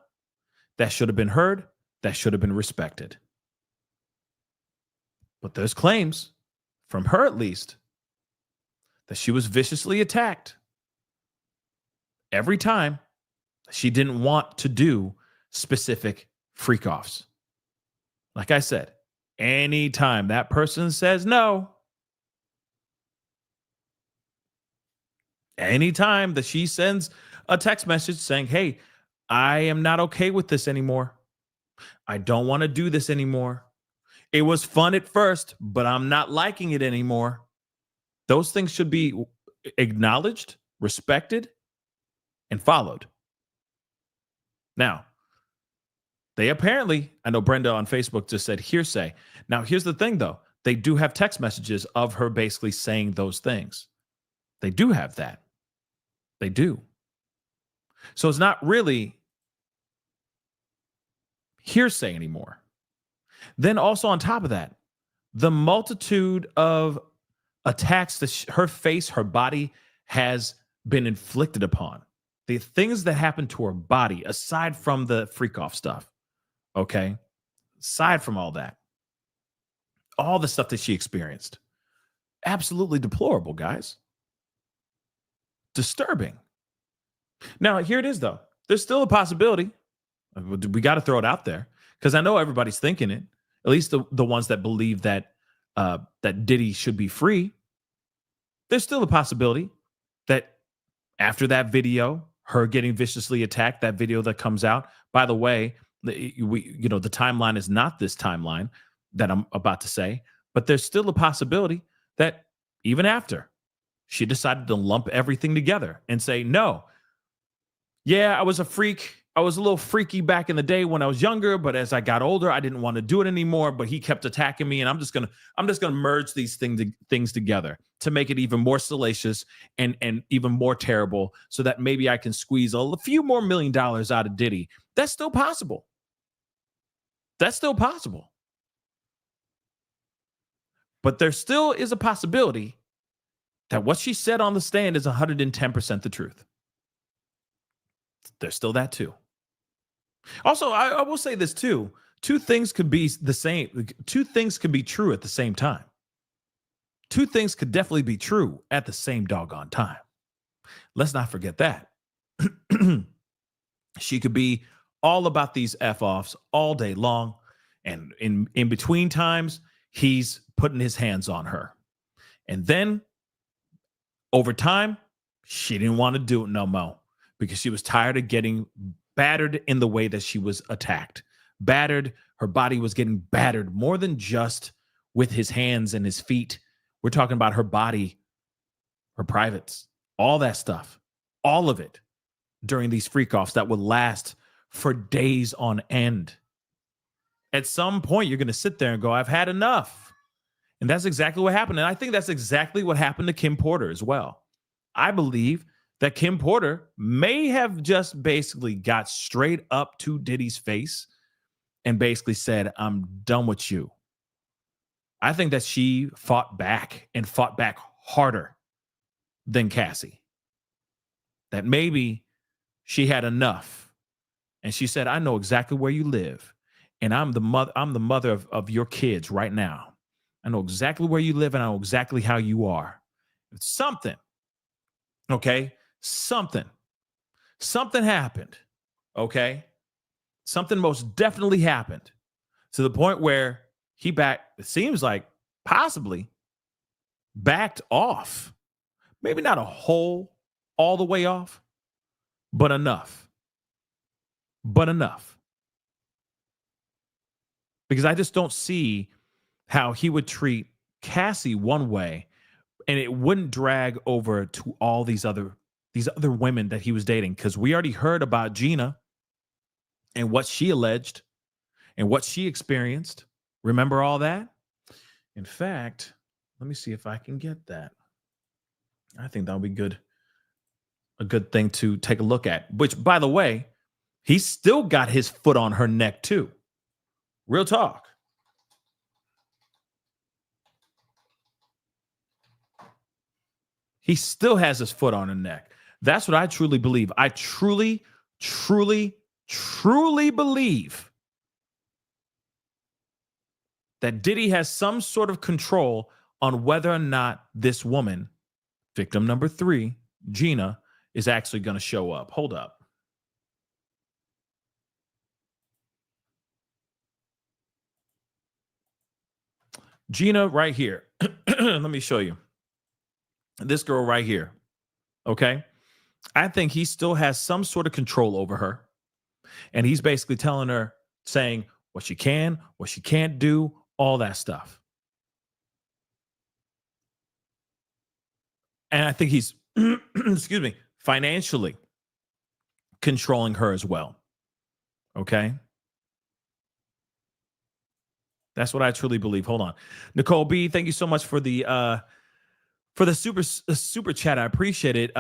that should have been heard. That should have been respected. But there's claims, from her at least, that she was viciously attacked every time she didn't want to do specific freak-offs. Like I said, anytime that person says no, anytime that she sends a text message saying, hey, I am not okay with this anymore. I don't want to do this anymore. It was fun at first, but I'm not liking it anymore. Those things should be acknowledged, respected, and followed. Now, they apparently, I know Brenda on Facebook just said hearsay. Now, here's the thing, though. They do have text messages of her basically saying those things. They do have that. They do. So it's not really hearsay anymore. Then also on top of that, the multitude of attacks that her face, her body has been inflicted upon. The things that happened to her body, aside from the freak off stuff, okay? Aside from all that, all the stuff that she experienced, absolutely deplorable, guys. Disturbing. Now, here it is, though. There's still a possibility. We got to throw it out there because I know everybody's thinking it. At least the ones that believe that that Diddy should be free. There's still a possibility that after that video, her getting viciously attacked, that video that comes out. By the way, the timeline is not this timeline that I'm about to say, but there's still a possibility that even after she decided to lump everything together and say, no, yeah, I was a freak. I was a little freaky back in the day when I was younger, but as I got older, I didn't want to do it anymore. But he kept attacking me, and I'm just gonna merge these things together to make it even more salacious and even more terrible, so that maybe I can squeeze a few more $1 million out of Diddy. That's still possible. That's still possible. But there still is a possibility that what she said on the stand is 110% the truth. There's still that too. Also, I will say this too. Two things could be the same. Two things could be true at the same time. Two things could definitely be true at the same doggone time. Let's not forget that. She could be all about these F-offs all day long. And in between times, he's putting his hands on her. And then over time, she didn't want to do it no more because she was tired of getting battered in the way that she was attacked. Battered, her body was getting battered more than just with his hands and his feet. We're talking about her body, her privates, all that stuff, all of it during these freak-offs that would last for days on end. At some point, you're going to sit there and go, I've had enough. And that's exactly what happened. And I think that's exactly what happened to Kim Porter as well. I believe that Kim Porter may have just basically got straight up to Diddy's face and basically said, I'm done with you. I think that she fought back and fought back harder than Cassie. That maybe she had enough. And she said, I know exactly where you live. And I'm the mother of your kids right now. I know exactly where you live and I know exactly how you are. It's something. Okay? Something happened. Okay? Something most definitely happened to the point where it seems like possibly backed off. Maybe not all the way off, but enough. Because I just don't see how he would treat Cassie one way and it wouldn't drag over to all these other women that he was dating. Because we already heard about Gina and what she alleged and what she experienced. Remember all that? In fact, let me see if I can get that. I think that would be good. A good thing to take a look at. Which, by the way, he still got his foot on her neck too. Real talk. He still has his foot on her neck. That's what I truly believe. I truly, truly, truly believe that Diddy has some sort of control on whether or not this woman, victim number 3, Gina, is actually going to show up. Hold up. Gina right here. Let me show you. This girl right here. Okay. I think he still has some sort of control over her. And he's basically telling her, saying what she can, what she can't do, all that stuff. And I think he's, excuse me, financially controlling her as well. Okay. That's what I truly believe. Hold on. Nicole B, thank you so much for the super chat. I appreciate it.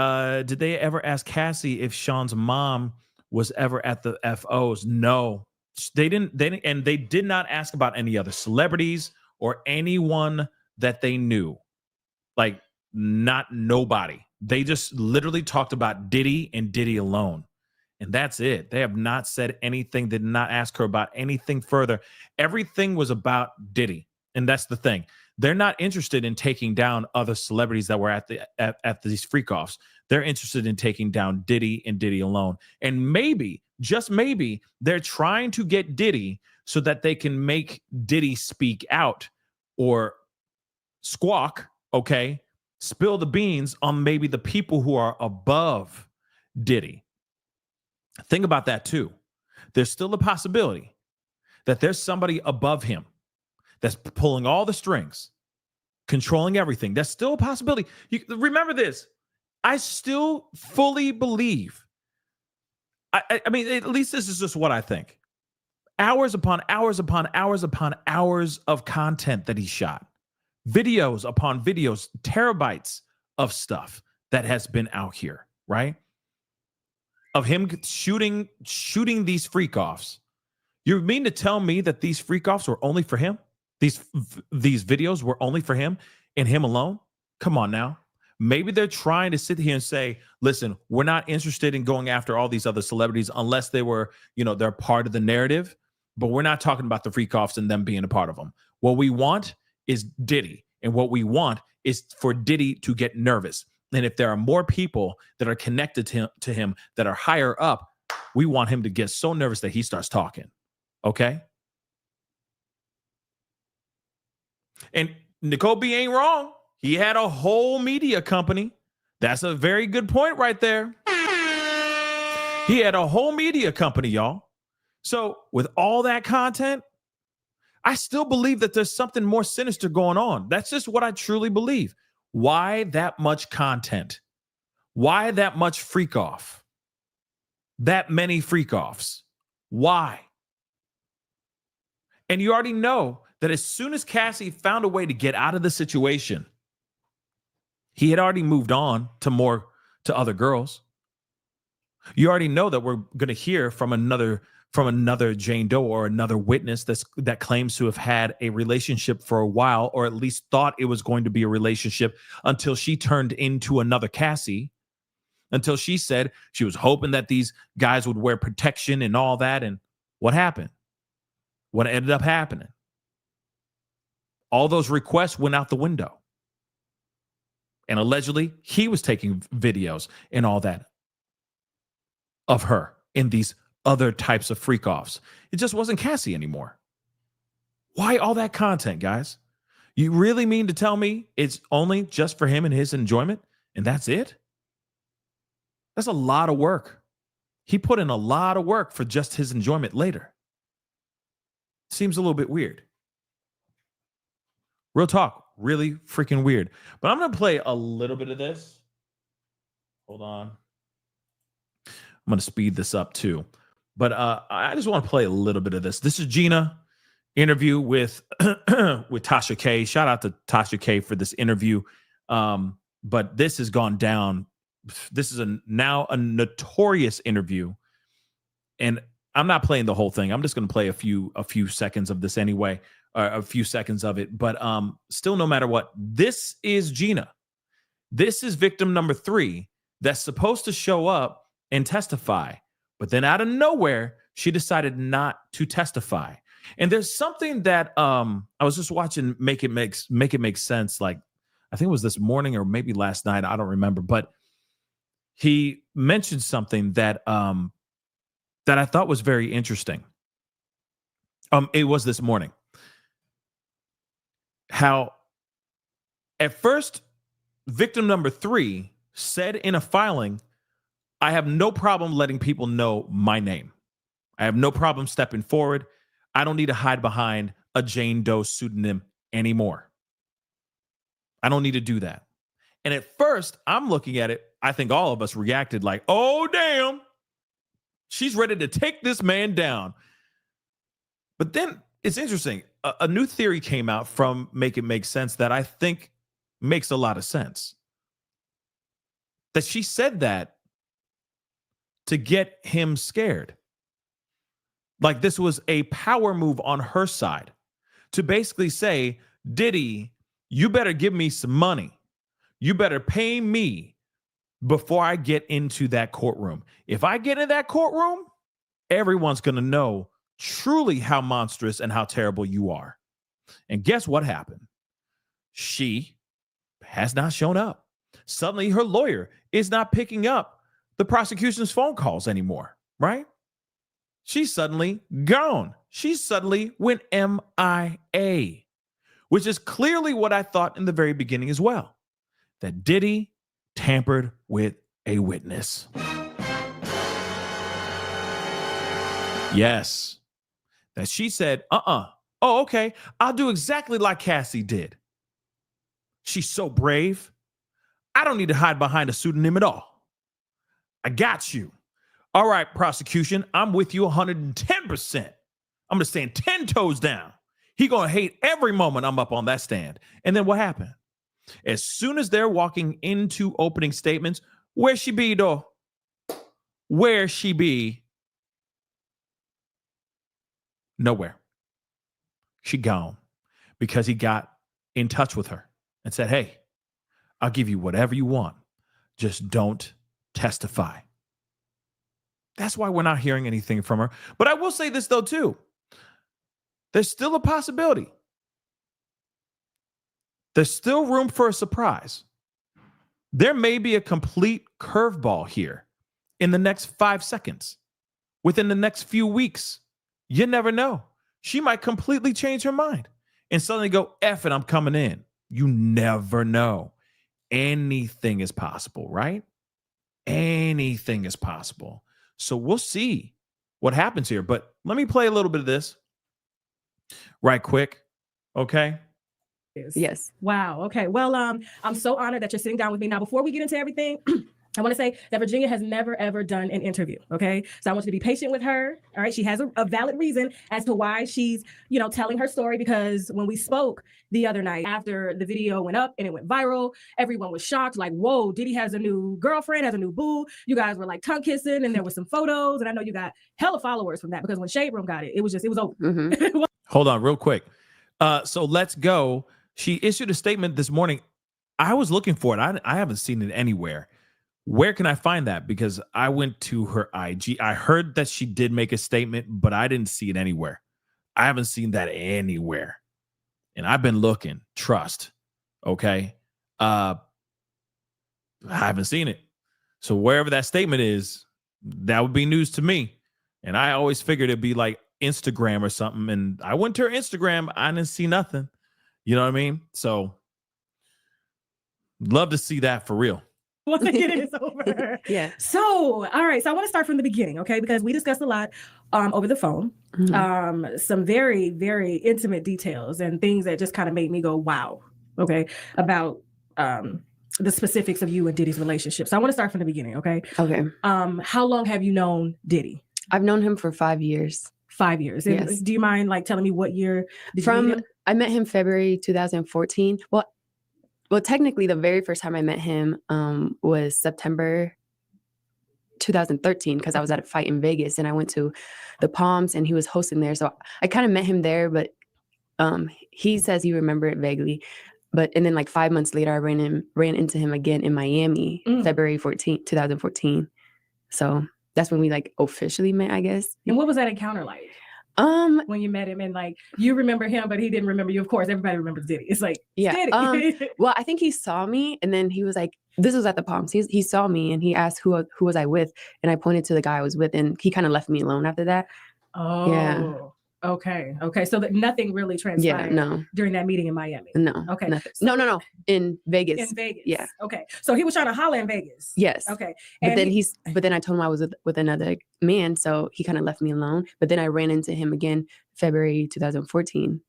Did they ever ask Cassie if Sean's mom was ever at the FOs? No, they didn't. And they did not ask about any other celebrities or anyone that they knew. Like, not nobody. They just literally talked about Diddy and Diddy alone. And that's it. They have not said anything, did not ask her about anything further. Everything was about Diddy. And that's the thing. They're not interested in taking down other celebrities that were at these freak-offs. They're interested in taking down Diddy and Diddy alone. And maybe, just maybe, they're trying to get Diddy so that they can make Diddy speak out or squawk, okay, spill the beans on maybe the people who are above Diddy. Think about that too. There's still a possibility that there's somebody above him that's pulling all the strings. controlling everything. That's still a possibility. Remember this. I still fully believe. I mean, at least this is just what I think. Hours upon hours upon hours upon hours of content that he shot. Videos upon videos, terabytes of stuff that has been out here, right? Of him shooting these freak offs. You mean to tell me that these freak offs were only for him? These videos were only for him and him alone? Come on now. Maybe they're trying to sit here and say, listen, we're not interested in going after all these other celebrities unless they were, they're part of the narrative, but we're not talking about the freak offs and them being a part of them. What we want is Diddy. And what we want is for Diddy to get nervous. And if there are more people that are connected to him that are higher up, we want him to get so nervous that he starts talking. Okay? And Nicole B ain't wrong. He had a whole media company. That's a very good point right there. He had a whole media company, y'all. So with all that content, I still believe that there's something more sinister going on. That's just what I truly believe. Why that much content? Why that much freak off? That many freak offs? Why? And you already know that as soon as Cassie found a way to get out of the situation, he had already moved on to other girls. You already know that we're going to hear from another Jane Doe or another witness that claims to have had a relationship for a while, or at least thought it was going to be a relationship until she turned into another Cassie, until she said she was hoping that these guys would wear protection and all that. And what happened? What ended up happening? All those requests went out the window. And allegedly, he was taking videos and all that of her in these other types of freak offs. It just wasn't Cassie anymore. Why all that content, guys? You really mean to tell me it's only just for him and his enjoyment, and that's it? That's a lot of work. He put in a lot of work for just his enjoyment later. Seems a little bit weird. Real talk, really freaking weird. But I'm going to play a little bit of this. Hold on. I'm going to speed this up too. But I just want to play a little bit of this. This is Gina interview with Tasha K. Shout out to Tasha K for this interview. But this has gone down. This is now a notorious interview. And I'm not playing the whole thing. I'm just going to play a few seconds of this anyway, or a few seconds of it. But still, no matter what, this is Gina. This is victim number 3 that's supposed to show up and testify. But then out of nowhere, she decided not to testify. And there's something that I was just watching Make It Make Sense. Like, I think it was this morning or maybe last night. I don't remember. But he mentioned something that that I thought was very interesting. It was this morning. How at first, victim number 3 said in a filing, I have no problem letting people know my name. I have no problem stepping forward. I don't need to hide behind a Jane Doe pseudonym anymore. I don't need to do that. And at first, I'm looking at it, I think all of us reacted like, oh, damn. She's ready to take this man down. But then it's interesting. A new theory came out from Make It Make Sense that I think makes a lot of sense. That she said that to get him scared. Like this was a power move on her side to basically say, Diddy, you better give me some money. You better pay me before I get into that courtroom. If I get in that courtroom, everyone's going to know truly how monstrous and how terrible you are. And guess what happened? She has not shown up. Suddenly her lawyer is not picking up the prosecution's phone calls anymore, right? She's suddenly gone. She suddenly went MIA, which is clearly what I thought in the very beginning as well, that Diddy tampered with a witness. Yes. That she said, oh, okay, I'll do exactly like Cassie did. She's so brave. I don't need to hide behind a pseudonym at all. I got you. All right, prosecution, I'm with you 110%. I'm going to stand 10 toes down. He going to hate every moment I'm up on that stand. And then what happened? As soon as they're walking into opening statements, where she be, though? Where she be? Nowhere. She gone because he got in touch with her and said, hey, I'll give you whatever you want. Just don't testify. That's why we're not hearing anything from her. But I will say this, though, too. There's still a possibility. There's still room for a surprise. There may be a complete curveball here in the next 5 seconds, within the next few weeks. You never know. She might completely change her mind and suddenly go, F it, I'm coming in. You never know. Anything is possible, right? Anything is possible. So we'll see what happens here. But let me play a little bit of this right quick. Okay. Yes. Wow. Okay. Well, I'm so honored that you're sitting down with me. Now, before we get into everything, I want to say that Virginia has never, ever done an interview. Okay. So I want you to be patient with her. All right. She has a valid reason as to why she's, telling her story, because when we spoke the other night after the video went up and it went viral, everyone was shocked. Like, whoa, Diddy has a new girlfriend, has a new boo. You guys were like tongue kissing and there were some photos. And I know you got hella followers from that, because when Shade Room got it, it was over. Mm-hmm. Hold on real quick. So let's go. She issued a statement this morning. I was looking for it. I haven't seen it anywhere. Where can I find that? Because I went to her IG. I heard that she did make a statement, but I didn't see it anywhere. I haven't seen that anywhere. And I've been looking. Trust. Okay. I haven't seen it. So wherever that statement is, that would be news to me. And I always figured it'd be like Instagram or something. And I went to her Instagram. I didn't see nothing. You know what I mean? So love to see that for real. Once I get it, it's over. Yeah. So, all right. So I want to start from the beginning, okay? Because we discussed a lot over the phone. Mm-hmm. Some very, very intimate details and things that just kind of made me go, wow, okay, about the specifics of you and Diddy's relationship. So I want to start from the beginning, okay? Okay. How long have you known Diddy? I've known him for 5 years. 5 years. And Yes. do you mind telling me what year did you meet him? I met him February 2014. Well, technically, the very first time I met him was September 2013, because I was at a fight in Vegas and I went to the Palms and he was hosting there. So I kind of met him there, but he says he remembered it vaguely. And then like 5 months later, I ran into him again in Miami, February 14th, 2014. So that's when we like officially met, I guess. And what was that encounter like? When you met him and like you remember him, but he didn't remember you. Of course, everybody remembers Diddy. It's like, yeah. Diddy. Well, I think he saw me and then he was like, this was at the Palms. He saw me and he asked who was I with, and I pointed to the guy I was with, and he kind of left me alone after that. Oh, yeah. Okay. So that nothing really transpired during that meeting in Miami. No. Okay. So, no. In Vegas. In Vegas. Yeah. Okay. So he was trying to holler in Vegas. Yes. Okay. But then I told him I was with another man, so he kind of left me alone. But then I ran into him again February 2014.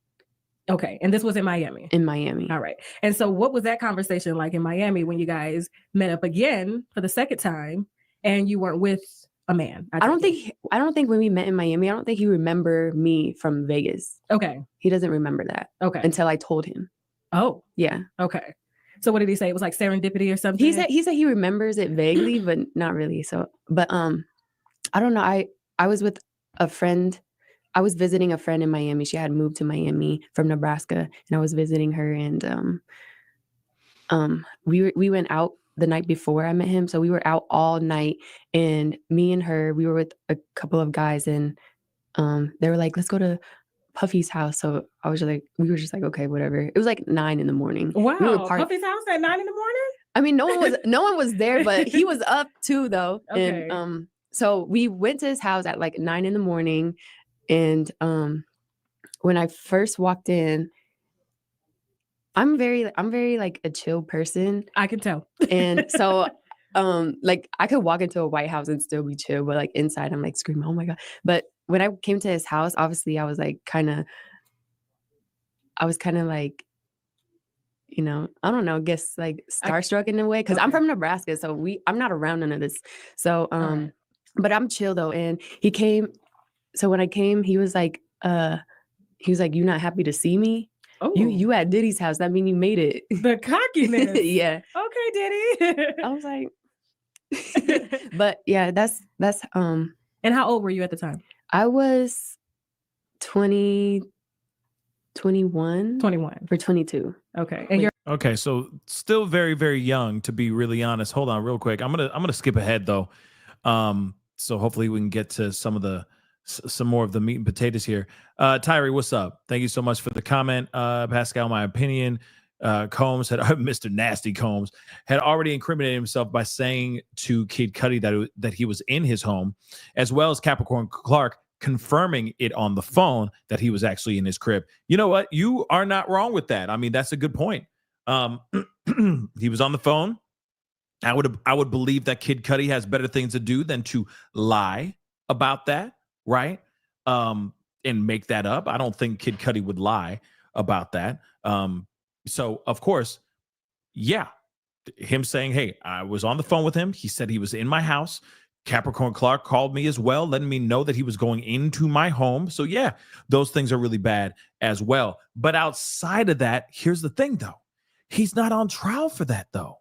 Okay. And this was in Miami. In Miami. All right. And so what was that conversation like in Miami when you guys met up again for the second time and you weren't with a man? I don't think when we met in Miami, I don't think he remembered me from Vegas. Okay. He doesn't remember that. Okay. Until I told him. Oh. Yeah. Okay. So what did he say? It was like serendipity or something? He said he remembers it vaguely, but not really. So, but I don't know. I was with a friend. I was visiting a friend in Miami. She had moved to Miami from Nebraska, and I was visiting her, and we went out the night before I met him. So we were out all night, and me and her, we were with a couple of guys, and they were like, let's go to Puffy's house. So we were just like, okay, whatever. It was like 9 a.m. Wow. Puffy's house at 9 a.m? I mean, no one was there, but he was up too though. Okay. And so we went to his house at like 9 a.m. And when I first walked in, I'm very like a chill person. I can tell. And so like I could walk into a White House and still be chill, but like inside I'm like screaming, oh my God. But when I came to his house, obviously I was kind of like, you know, I don't know, guess like starstruck in a way because I'm from Nebraska, so I'm not around none of this. So but I'm chill though. And he came. So when I came, he was like, "You not happy to see me? Oh, You at Diddy's house? That mean you made it." The cockiness. Yeah. Okay, Diddy. I was like, but yeah, that's. And how old were you at the time? I was 21 for 22. Okay. And you're Okay, so still very, very young, to be really honest. Hold on real quick. I'm gonna skip ahead though. So hopefully we can get to some more of the meat and potatoes here. Tyree, what's up? Thank you so much for the comment. Pascal, my opinion. Combs had Mr. Nasty Combs had already incriminated himself by saying to Kid Cudi that he was in his home, as well as Capricorn Clark confirming it on the phone that he was actually in his crib. You know what? You are not wrong with that. I mean, that's a good point. He was on the phone. I would believe that Kid Cudi has better things to do than to lie about that, right? And make that up. I don't think Kid Cudi would lie about that. So of course, yeah, him saying, "Hey, I was on the phone with him. He said he was in my house." Capricorn Clark called me as well, letting me know that he was going into my home. So yeah, those things are really bad as well. But outside of that, here's the thing though. He's not on trial for that though.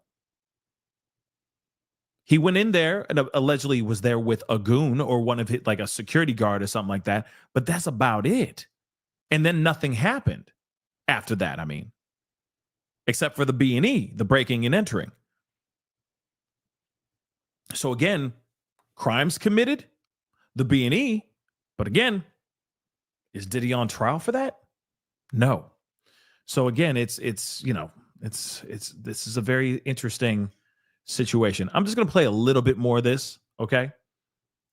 He went in there and allegedly was there with a goon or one of his, like a security guard or something like that. But that's about it. And then nothing happened after that. I mean, except for the B&E, the breaking and entering. So again, crimes committed, the B&E, but again, is Diddy on trial for that? No. So again, this is a very interesting situation. I'm just going to play a little bit more of this, okay?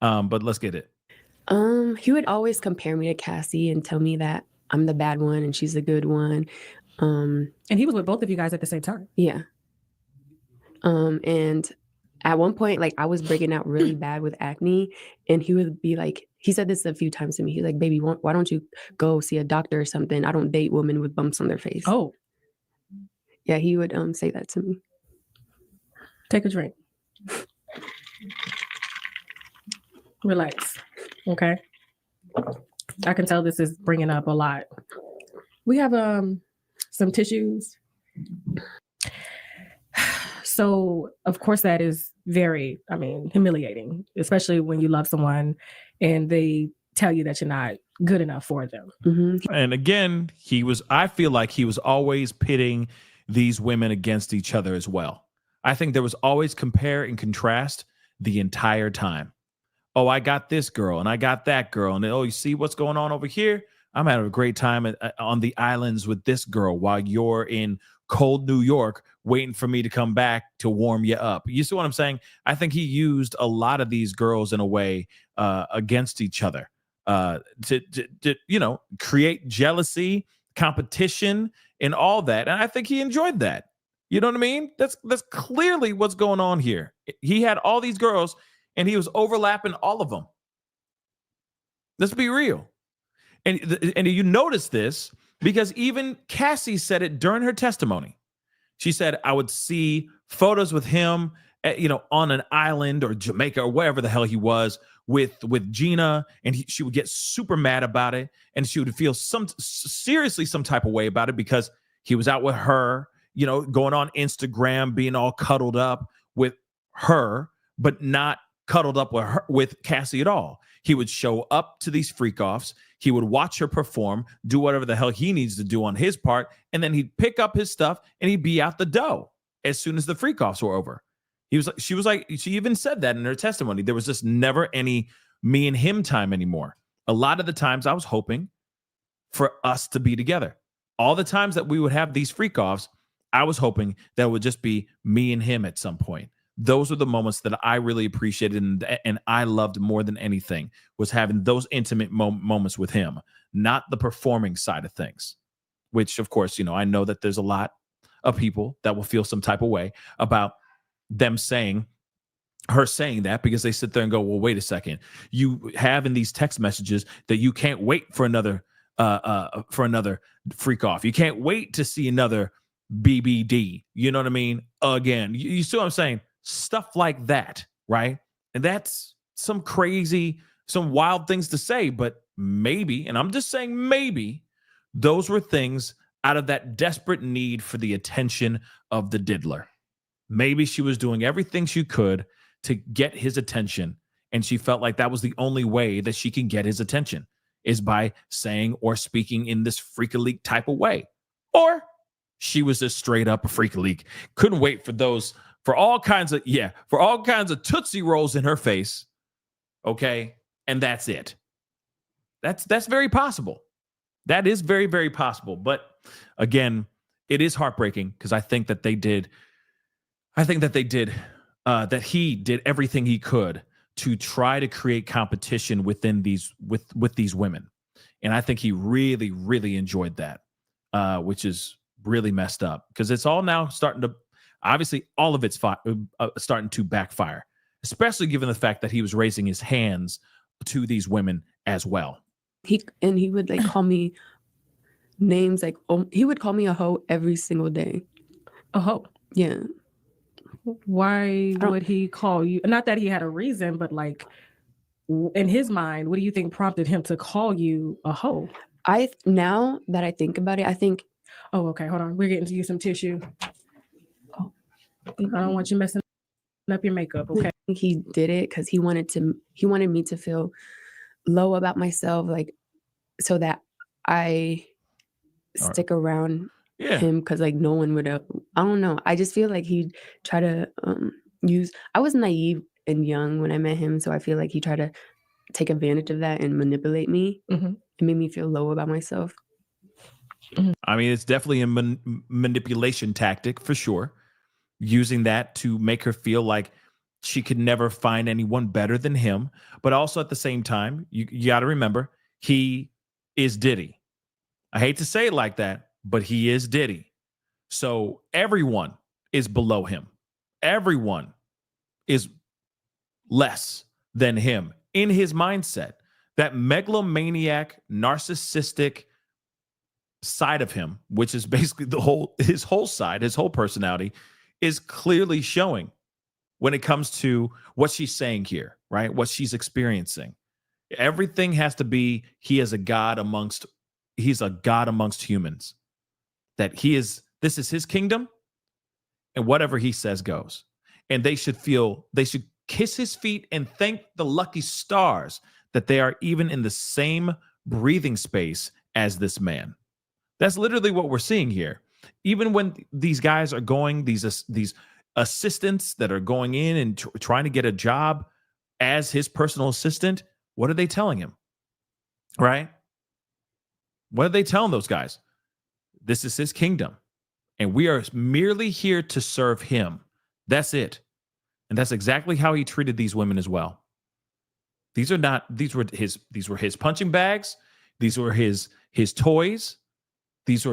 But let's get it. He would always compare me to Cassie and tell me that I'm the bad one and she's the good one. And he was with both of you guys at the same time. Yeah. And at one point, like I was breaking out really bad with acne, and he would be like, he said this a few times to me. He's like, "Baby, why don't you go see a doctor or something? I don't date women with bumps on their face." Oh, yeah, he would say that to me. Take a drink. Relax. Okay. I can tell this is bringing up a lot. We have some tissues. So, of course, that is very, humiliating, especially when you love someone and they tell you that you're not good enough for them. Mm-hmm. And again, I feel like he was always pitting these women against each other as well. I think there was always compare and contrast the entire time. Oh, I got this girl and I got that girl. And oh, you see what's going on over here? I'm having a great time on the islands with this girl while you're in cold New York waiting for me to come back to warm you up. You see what I'm saying? I think he used a lot of these girls in a way against each other to create jealousy, competition, and all that. And I think he enjoyed that. You know what I mean? That's clearly what's going on here. He had all these girls and he was overlapping all of them. Let's be real. And you notice this because even Cassie said it during her testimony. She said, I would see photos with him, on an island or Jamaica or wherever the hell he was with Gina, and she would get super mad about it, and she would feel seriously some type of way about it because he was out with her, going on Instagram, being all cuddled up with her, but not cuddled up with Cassie at all. He would show up to these freak offs. He would watch her perform, do whatever the hell he needs to do on his part, and then he'd pick up his stuff and he'd be out the door as soon as the freak offs were over. She even said that in her testimony. There was just never any me and him time anymore. A lot of the times I was hoping for us to be together. All the times that we would have these freak offs, I was hoping that it would just be me and him at some point. Those were the moments that I really appreciated and I loved more than anything, was having those intimate moments with him, not the performing side of things, which, of course, I know that there's a lot of people that will feel some type of way about her saying that because they sit there and go, well, wait a second. You have in these text messages that you can't wait for another freak off. You can't wait to see another BBD. You know what I mean? Again, you see what I'm saying? Stuff like that, right? And that's some crazy, some wild things to say, but maybe, and I'm just saying maybe, those were things out of that desperate need for the attention of the diddler. Maybe she was doing everything she could to get his attention, and she felt like that was the only way that she can get his attention, is by saying or speaking in this freak-a-leak type of way. Or she was just straight up a freak-a-leak. Couldn't wait for all kinds of Tootsie Rolls in her face. Okay. And that's it. That's very possible. That is very, very possible. But again, it is heartbreaking because I think that he did everything he could to try to create competition within these with these women. And I think he really, really enjoyed that, which is really messed up because it's all now starting to, obviously all of it's starting to backfire, especially given the fact that he was raising his hands to these women as well. He would like call me names like, he would call me a hoe every single day. A hoe? Yeah. Why would he call you? Not that he had a reason, but like in his mind, what do you think prompted him to call you a hoe? Now that I think about it, I think. Oh, okay. Hold on. We're getting to you some tissue. Oh, I don't want you messing up your makeup. Okay. He did it because he wanted me to feel low about myself, like so that I stick around him because like no one would I don't know. I just feel like he'd try to I was naive and young when I met him, so I feel like he tried to take advantage of that and manipulate me and make me feel low about myself. I mean, it's definitely a manipulation tactic for sure, using that to make her feel like she could never find anyone better than him. But also at the same time, you got to remember, he is Diddy. I hate to say it like that, but he is Diddy. So everyone is below him. Everyone is less than him in his mindset. That megalomaniac, narcissistic side of him, which is basically his whole side, his whole personality, is clearly showing when it comes to what she's saying here, right? What she's experiencing. Everything has to be, he's a god amongst humans. That this is his kingdom, and whatever he says goes. And they should kiss his feet and thank the lucky stars that they are even in the same breathing space as this man. That's literally what we're seeing here. Even when these guys are going, these assistants that are going in and trying to get a job as his personal assistant, what are they telling him? Right? What are they telling those guys? This is his kingdom, and we are merely here to serve him. That's it. And that's exactly how he treated these women as well. These were his punching bags. These were his toys. These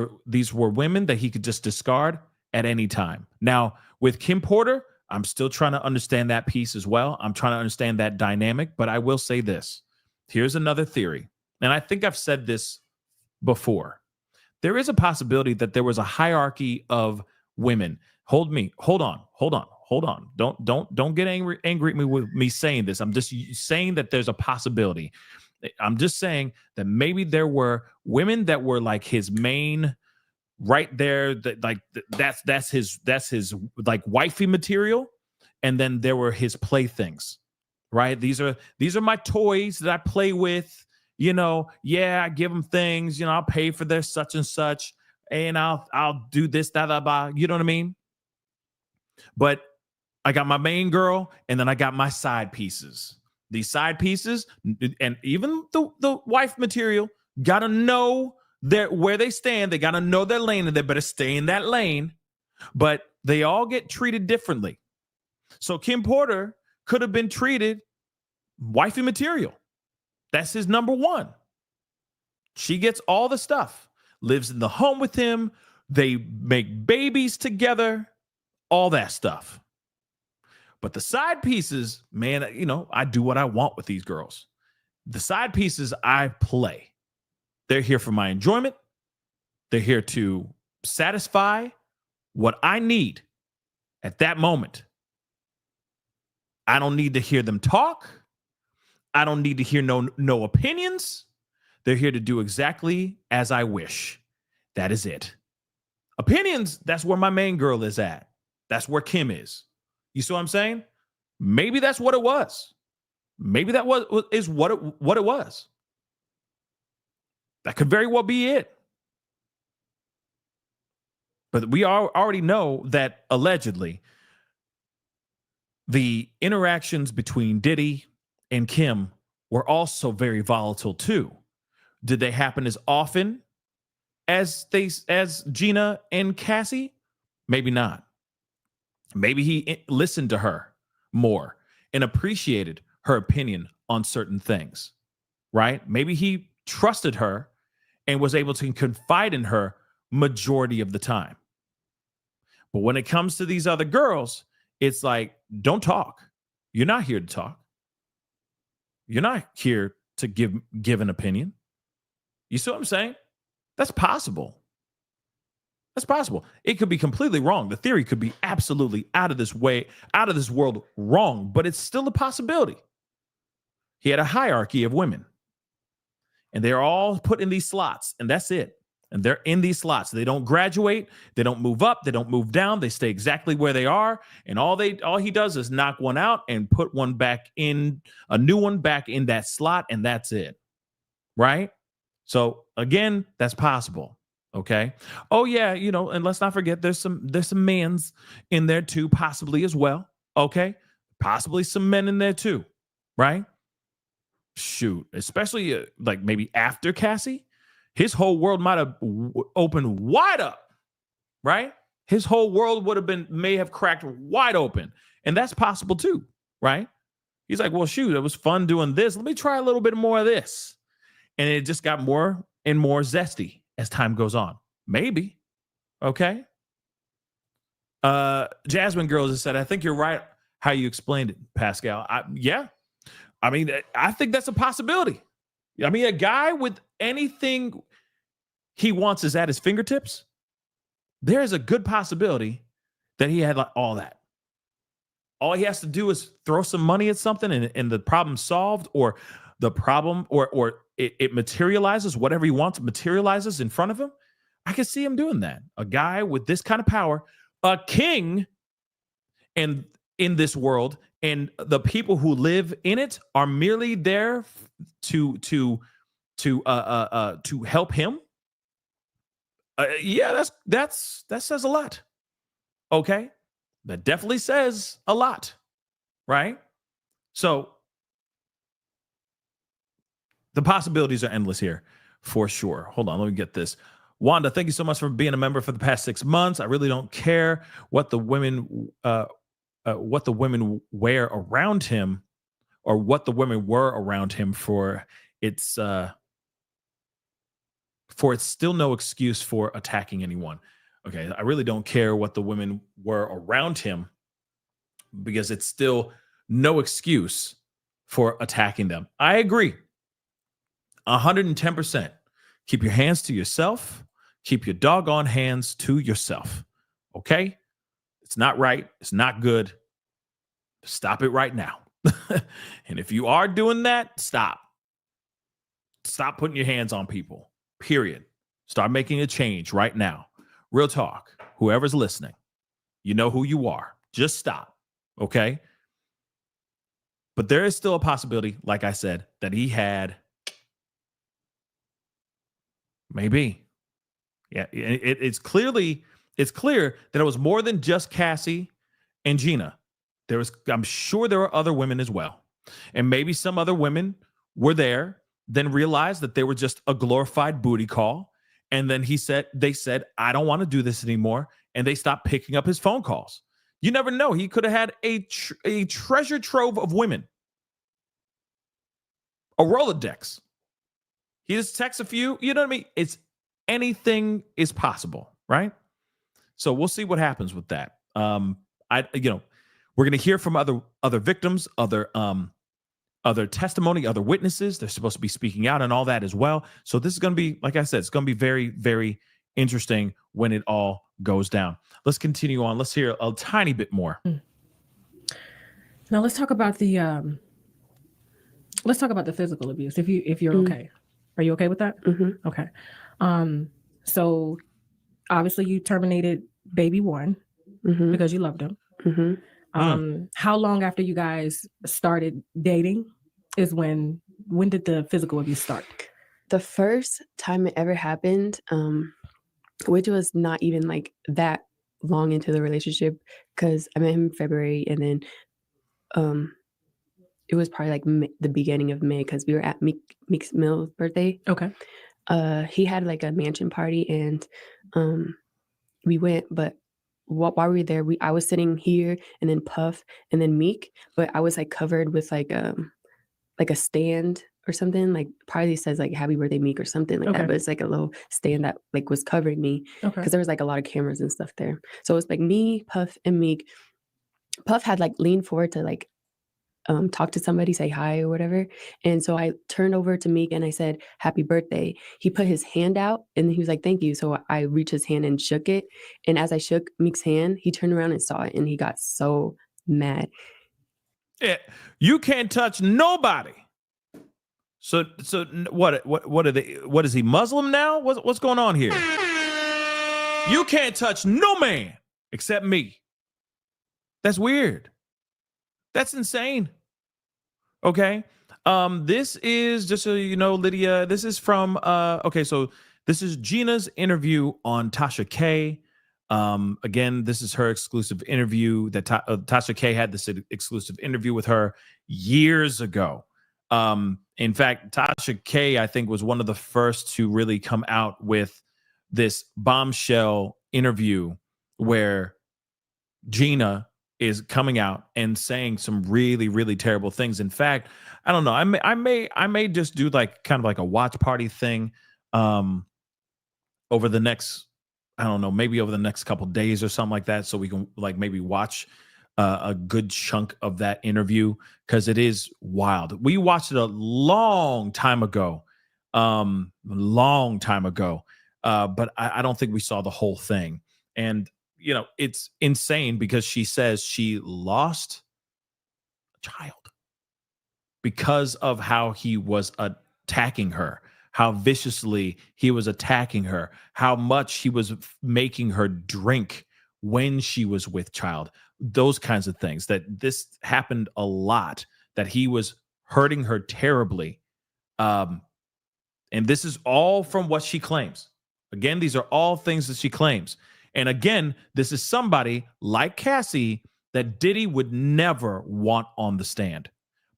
were women that he could just discard at any time. Now, with Kim Porter, I'm still trying to understand that piece as well. I'm trying to understand that dynamic, but I will say this. Here's another theory. And I think I've said this before. There is a possibility that there was a hierarchy of women. Hold on. Don't get angry at me with me saying this. I'm just saying that there's a possibility. I'm just saying that maybe there were women that were like his main right there, that like that's his like wifey material, and then there were his playthings, right? These are my toys that I play with. You know, yeah, I give them things. You know, I'll pay for their such and such, and I'll do this, that. You know what I mean? But I got my main girl, and then I got my side pieces. These side pieces, and even the wife material, gotta know where they stand. They gotta know their lane, and they better stay in that lane. But they all get treated differently. So Kim Porter could have been treated wifey material. That's his number one. She gets all the stuff, lives in the home with him. They make babies together, all that stuff. But the side pieces, man, you know, I do what I want with these girls. The side pieces, I play. They're here for my enjoyment. They're here to satisfy What I need at that moment, I don't need to hear them talk. I don't need to hear no opinions. They're here to do exactly as I wish. That is it. Opinions, that's where my main girl is at. That's where Kim is. You see what I'm saying? Maybe that's what it was. Maybe that is what it was. That could very well be it. But we already know that allegedly the interactions between Diddy and Kim were also very volatile too. Did they happen as often as Gina and Cassie? Maybe not. Maybe he listened to her more and appreciated her opinion on certain things, right? Maybe he trusted her and was able to confide in her majority of the time. But when it comes to these other girls, it's like, don't talk. You're not here to talk. You're not here to give an opinion. You see what I'm saying? That's possible. That's possible. It could be completely wrong. The theory could be absolutely out of this world wrong, but it's still a possibility. He had a hierarchy of women, and they're all put in these slots, and that's it. And they're in these slots. They don't graduate. They don't move up. They don't move down. They stay exactly where they are. And all he does is knock one out and put one back in, a new one back in that slot, and that's it. Right? So again, that's possible. Okay. Oh yeah, and let's not forget there's some mans in there too, possibly as well. Okay. Possibly some men in there too. Right? Shoot, especially like maybe after Cassie. His whole world might have opened wide up, right? His whole world may have cracked wide open. And that's possible too, right? He's like, well, shoot, it was fun doing this. Let me try a little bit more of this. And it just got more and more zesty as time goes on. Maybe. Okay. Jasmine Girls has said, I think you're right how you explained it, Pascal. Yeah. I mean, I think that's a possibility. I mean, a guy with anything he wants is at his fingertips. There is a good possibility that he had like all that. All he has to do is throw some money at something and the problem's solved, or the problem or it materializes, whatever he wants materializes in front of him. I can see him doing that. A guy with this kind of power, a king and in this world, and the people who live in it are merely there to help him. Yeah, that says a lot. Okay, that definitely says a lot, right? So the possibilities are endless here, for sure. Hold on, let me get this. Wanda, thank you so much for being a member for the past 6 months. I really don't care what the women wear around him, or what the women were around him for. It's still no excuse for attacking anyone. Okay, I really don't care what the women were around him, because it's still no excuse for attacking them. I agree. 110%. Keep your hands to yourself. Keep your doggone hands to yourself. Okay? It's not right. It's not good. Stop it right now. And if you are doing that, stop. Stop putting your hands on people. Period. Start making a change right now. Real talk. Whoever's listening, you know who you are. Just stop. Okay? But there is still a possibility, like I said, that he had maybe. Yeah, it's clear that it was more than just Cassie and Gina. I'm sure there were other women as well. And maybe some other women were there, then realized that they were just a glorified booty call. And then they said, I don't want to do this anymore. And they stopped picking up his phone calls. You never know. He could have had a treasure trove of women. A Rolodex. He just texts a few, you know what I mean? Anything is possible, right? So we'll see what happens with that. We're going to hear from other victims, other testimony, other witnesses. They're supposed to be speaking out and all that as well. So this is going to be, like I said, it's going to be very, very interesting when it all goes down. Let's continue on. Let's hear a tiny bit more. Now let's talk about the physical abuse. If you're okay, are you okay with that? Mm-hmm. Okay. So obviously you terminated baby one Mm-hmm. because you loved him. Mm-hmm. How long after you guys started dating is when did the physical abuse start? The first time it ever happened, which was not even like that long into the relationship, because I met him in February, and then it was probably like the beginning of May, because we were at Meek's Mill's birthday. Okay. He had like a mansion party, and we went, but while we were there, I was sitting here, and then Puff, and then Meek, but I was like covered with like a stand or something, like probably says like happy birthday Meek or something like Okay. that, but it's like a little stand that like was covering me, Okay. because there was like a lot of cameras and stuff there. So it was like me, Puff, and Meek. Puff had like leaned forward to like talk to somebody, say hi or whatever. And so I turned over to Meek and I said, happy birthday. He put his hand out and he was like, thank you. So I reached his hand and shook it. And as I shook Meek's hand, he turned around and saw it, and he got so mad. Yeah, you can't touch nobody. So what are they? What is he, Muslim now? What's going on here? You can't touch no man except me. That's weird. That's insane. Okay. This is, just so you know, Lydia, this is from okay, so this is Gina's interview on Tasha K. Again, this is her exclusive interview that Tasha K had this exclusive interview with her years ago. In fact, Tasha K, I think, was one of the first to really come out with this bombshell interview where Gina is coming out and saying some really, really terrible things. In fact, I don't know. I may just do like kind of like a watch party thing over the next, I don't know, maybe over the next couple days or something like that, so we can like maybe watch a good chunk of that interview, because it is wild. We watched it a long time ago, but I don't think we saw the whole thing. And you know, it's insane because she says she lost a child because of how he was attacking her, how viciously he was attacking her, how much he was making her drink when she was with child, those kinds of things. That this happened a lot, that he was hurting her terribly. And this is all from what she claims. Again, these are all things that she claims. And again, this is somebody like Cassie that Diddy would never want on the stand.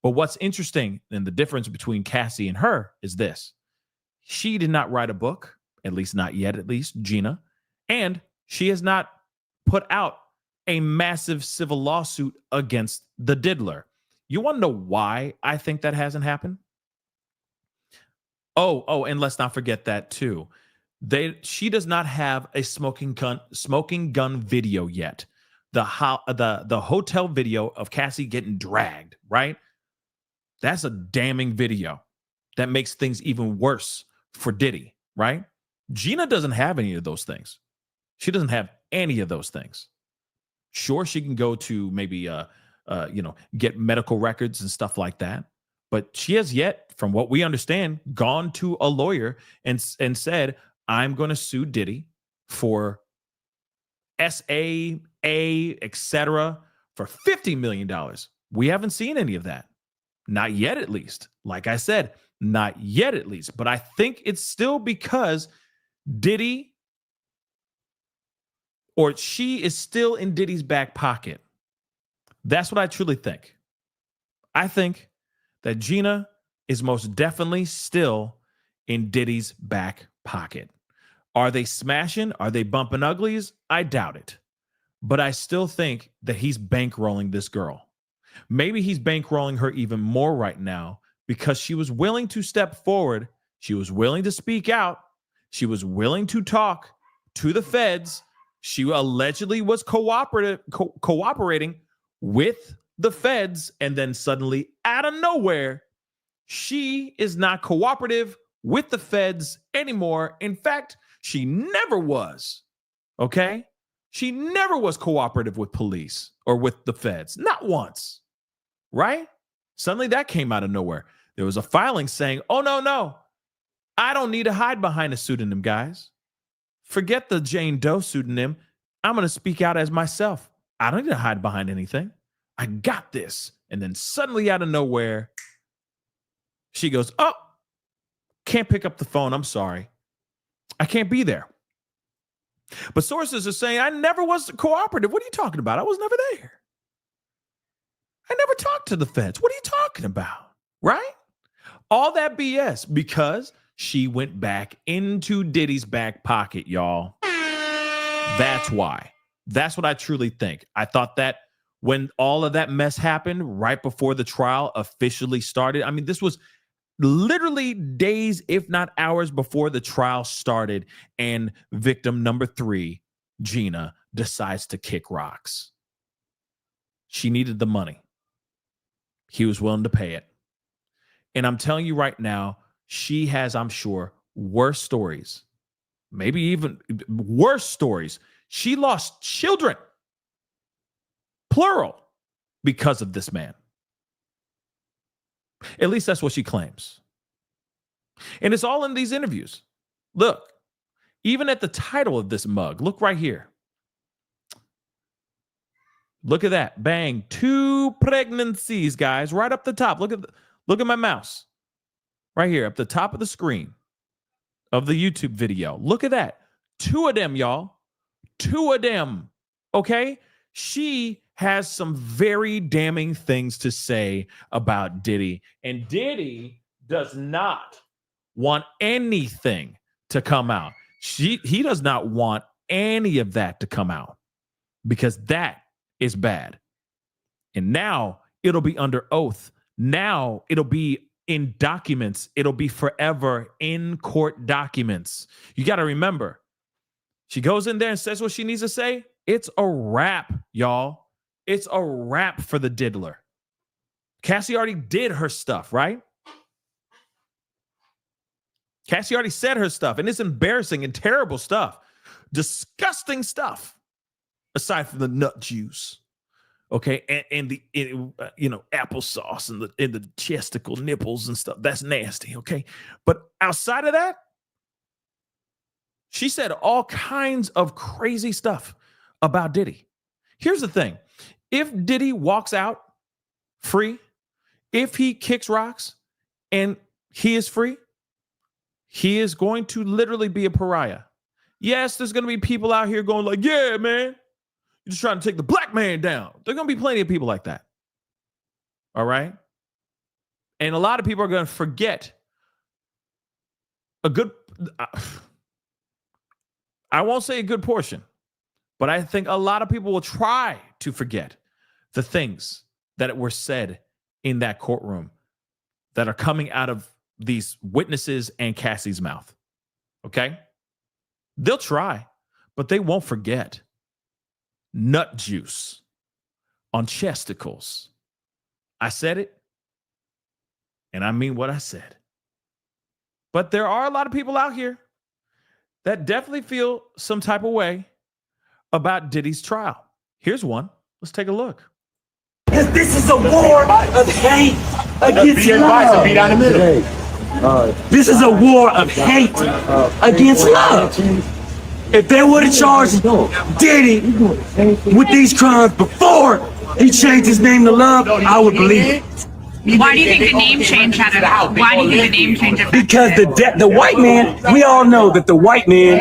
But what's interesting, and the difference between Cassie and her, is this. She did not write a book, at least not yet, at least, Gina. And she has not put out a massive civil lawsuit against the diddler. You want to know why I think that hasn't happened? Oh, and let's not forget that too. She does not have a smoking gun video yet. The hotel video of Cassie getting dragged, right? That's a damning video that makes things even worse for Diddy, right? Gina doesn't have any of those things. She doesn't have any of those things. Sure, she can go to maybe get medical records and stuff like that, but she has yet, from what we understand, gone to a lawyer and said, I'm going to sue Diddy for SAA, etc., for $50 million. We haven't seen any of that. Not yet, at least. Like I said, not yet, at least. But I think it's still because Diddy, or she is still in Diddy's back pocket. That's what I truly think. I think that Gina is most definitely still in Diddy's back pocket. Are they smashing? Are they bumping uglies? I doubt it. But I still think that he's bankrolling this girl. Maybe he's bankrolling her even more right now because she was willing to step forward. She was willing to speak out. She was willing to talk to the feds. She allegedly was cooperating with the feds. And then suddenly, out of nowhere, she is not cooperative with the feds anymore. In fact, she never was. Okay? She never was cooperative with police or with the feds. Not once. Right? Suddenly that came out of nowhere. There was a filing saying, oh, no. I don't need to hide behind a pseudonym, guys. Forget the Jane Doe pseudonym. I'm going to speak out as myself. I don't need to hide behind anything. I got this. And then suddenly out of nowhere, she goes, oh, can't pick up the phone. I'm sorry. I can't be there. But sources are saying I never was cooperative. What are you talking about? I was never there. I never talked to the feds. What are you talking about? Right? All that BS because she went back into Diddy's back pocket, y'all. That's why. That's what I truly think. I thought that when all of that mess happened right before the trial officially started, I mean, this was literally days, if not hours before the trial started, and victim number 3, Gina, decides to kick rocks. She needed the money. He was willing to pay it. And I'm telling you right now, she has, I'm sure, worse stories, maybe even worse stories. She lost children, plural, because of this man. At least that's what she claims. And it's all in these interviews. Look, even at the title of this mug, look right here. Look at that. Bang. 2 pregnancies, guys, right up the top. Look at my mouse. Right here, up the top of the screen of the YouTube video. Look at that. 2 of them, y'all. 2 of them. Okay? She has some very damning things to say about Diddy. And Diddy does not want anything to come out. He does not want any of that to come out because that is bad. And now it'll be under oath. Now it'll be in documents. It'll be forever in court documents. You got to remember, she goes in there and says what she needs to say. It's a wrap, y'all. It's a wrap for the diddler. Cassie already did her stuff, right? Cassie already said her stuff, and it's embarrassing and terrible stuff. Disgusting stuff, aside from the nut juice. Okay, and the applesauce and the chesticle nipples and stuff. That's nasty, okay? But outside of that, she said all kinds of crazy stuff about Diddy. Here's the thing. If Diddy walks out free, if he kicks rocks and he is free, he is going to literally be a pariah. Yes, there's going to be people out here going like, yeah, man, you're just trying to take the black man down. There's going to be plenty of people like that. All right? And a lot of people are going to forget I won't say a good portion, but I think a lot of people will try to forget the things that were said in that courtroom that are coming out of these witnesses and Cassie's mouth. Okay? They'll try, but they won't forget. Nut juice on chesticles. I said it, and I mean what I said. But there are a lot of people out here that definitely feel some type of way about Diddy's trial. Here's one. Let's take a look. Because this is a war of hate against love. Be down the middle. This is a war of hate against love. If they would have charged Diddy with these crimes before he changed his name to Love, I would believe it. Why do you think the name change had it? Why do you think the name change? Because the white man, we all know that the white man,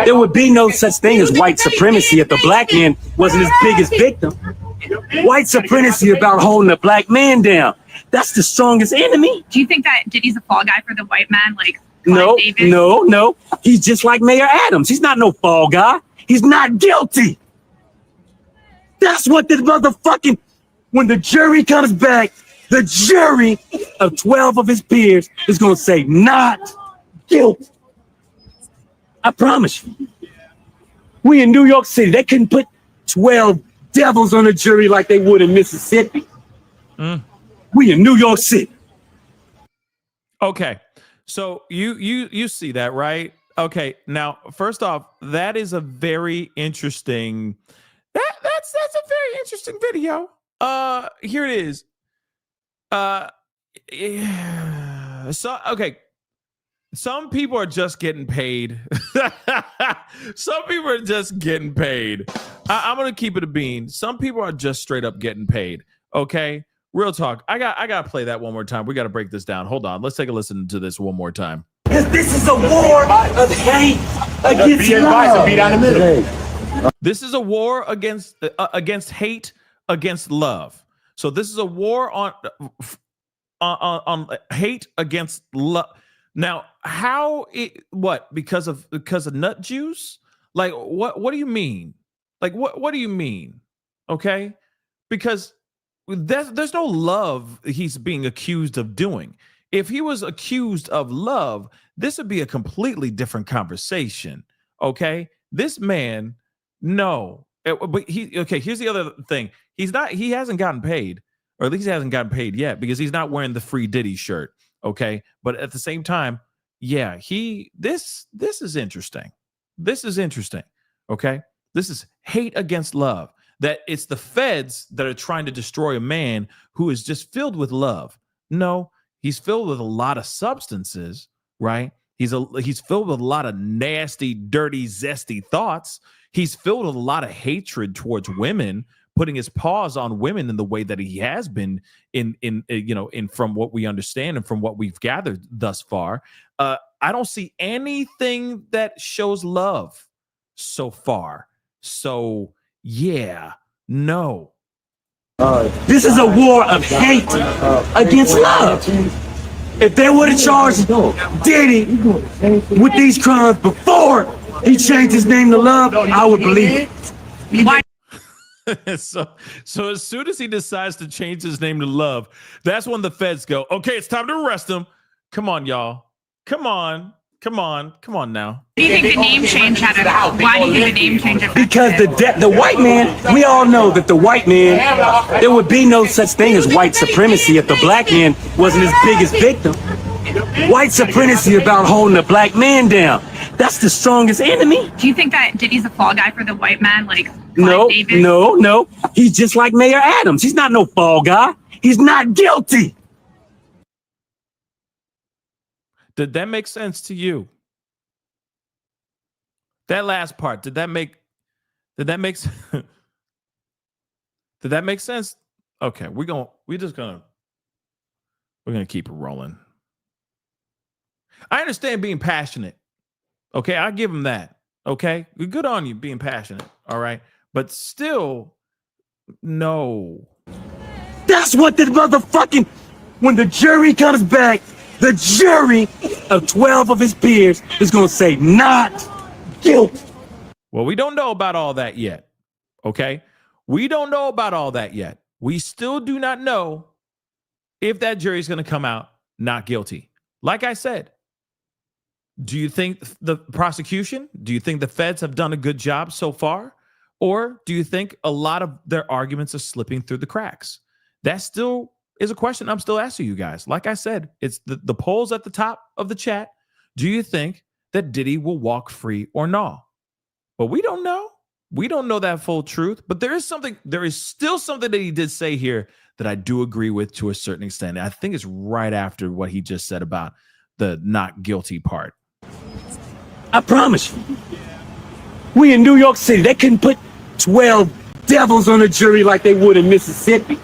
there would be no such thing as white supremacy if the black man wasn't his biggest victim. White supremacy about holding the black man down. That's the strongest enemy. Do you think that Diddy's a fall guy for the white man? Like No, David? no. He's just like Mayor Adams. He's not no fall guy. He's not guilty. That's what the motherfucking, when the jury comes back, the jury of 12 of his peers is going to say not guilty. I promise you. We in New York City, they couldn't put 12 devils on a jury like they would in Mississippi. We in New York City. Okay. So you see that, right? Okay, now first off, that is a very interesting. That's a very interesting video. Here it is. Yeah. So okay, some people are just getting paid. Some people are just getting paid. I'm gonna keep it a bean. Some people are just straight up getting paid. Okay, real talk. I gotta play that one more time. We gotta break this down. Hold on. Let's take a listen to this one more time. Because this is a war of hate against love. Be down the middle. This is a war against hate, against love. So this is a war on hate against love. Now, how it what because of nut juice? Like what do you mean? Like what do you mean? Okay? Because there's no love he's being accused of doing. If he was accused of love, this would be a completely different conversation. Okay? This man, no. But here's the other thing. He hasn't gotten paid, or at least he hasn't gotten paid yet, because he's not wearing the free Diddy shirt. Okay. But at the same time, yeah, this is interesting. This is interesting. Okay. This is hate against love. That it's the feds that are trying to destroy a man who is just filled with love. No, he's filled with a lot of substances, right? He's filled with a lot of nasty, dirty, zesty thoughts. He's filled with a lot of hatred towards women, putting his paws on women in the way that he has been in from what we understand and from what we've gathered thus far. I don't see anything that shows love so far. So yeah, no. This is a war of hate against love. If they would have charged Diddy with these crimes before he changed his name to Love, I would believe it. So as soon as he decides to change his name to Love, that's when the feds go, okay, it's time to arrest him. Come on, y'all. Come on now. Do you think the name change had a, why do you think the name change affected Because it? the white man, we all know that the white man, there would be no such thing as white supremacy if the black man wasn't his biggest victim. White supremacy about holding the black man down. That's the strongest enemy. Do you think that Diddy's a fall guy for the white man, like No, Clive Davis? no. He's just like Mayor Adams. He's not no fall guy. He's not guilty. Did that make sense to you? That last part, did that make sense? Okay, we're gonna keep it rolling. I understand being passionate. Okay, I give him that. Okay, good on you being passionate. All right, but still, no. That's what the motherfucking, when the jury comes back, the jury of 12 of his peers is going to say not guilty. Well, we don't know about all that yet. Okay, we don't know about all that yet. We still do not know if that jury is going to come out not guilty. Like I said, do you think the prosecution, do you think the feds have done a good job so far? Or do you think a lot of their arguments are slipping through the cracks? That still is a question I'm still asking you guys. Like I said, it's the polls at the top of the chat. Do you think that Diddy will walk free or not? But we don't know. We don't know that full truth. But there is still something that he did say here that I do agree with to a certain extent. I think it's right after what he just said about the not guilty part. I promise you. We in New York City, they couldn't put 12 devils on a jury like they would in Mississippi.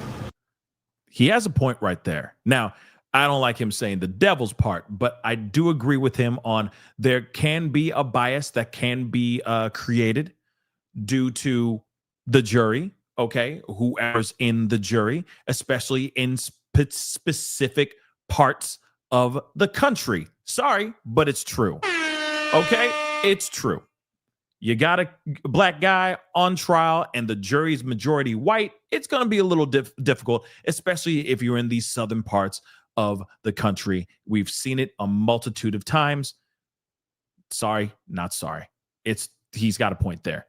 He has a point right there. Now, I don't like him saying the devil's part, but I do agree with him on there can be a bias that can be created due to the jury, okay? Whoever's in the jury, especially in specific parts of the country. Sorry, but it's true. Okay? It's true. You got a black guy on trial and the jury's majority white, it's going to be a little difficult, especially if you're in these southern parts of the country. We've seen it a multitude of times. Sorry, not sorry. He's got a point there.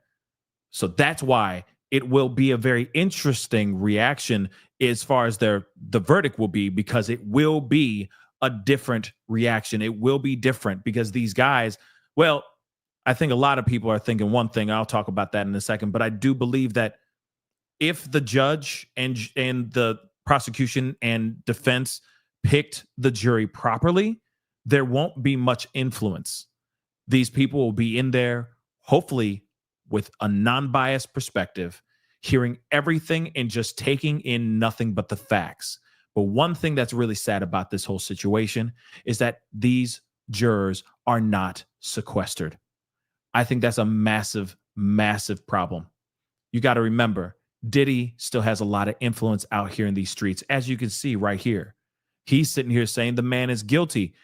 So that's why it will be a very interesting reaction as far as the verdict will be, because it will be a different reaction. It will be different because these guys Well, I think a lot of people are thinking one thing. I'll talk about that in a second. But I do believe that if the judge and the prosecution and defense picked the jury properly, there won't be much influence. These people will be in there, hopefully, with a non-biased perspective, hearing everything and just taking in nothing but the facts. But one thing that's really sad about this whole situation is that these jurors are not sequestered. I think that's a massive, massive problem. You got to remember, Diddy still has a lot of influence out here in these streets, as you can see right here. He's sitting here saying the man is guilty.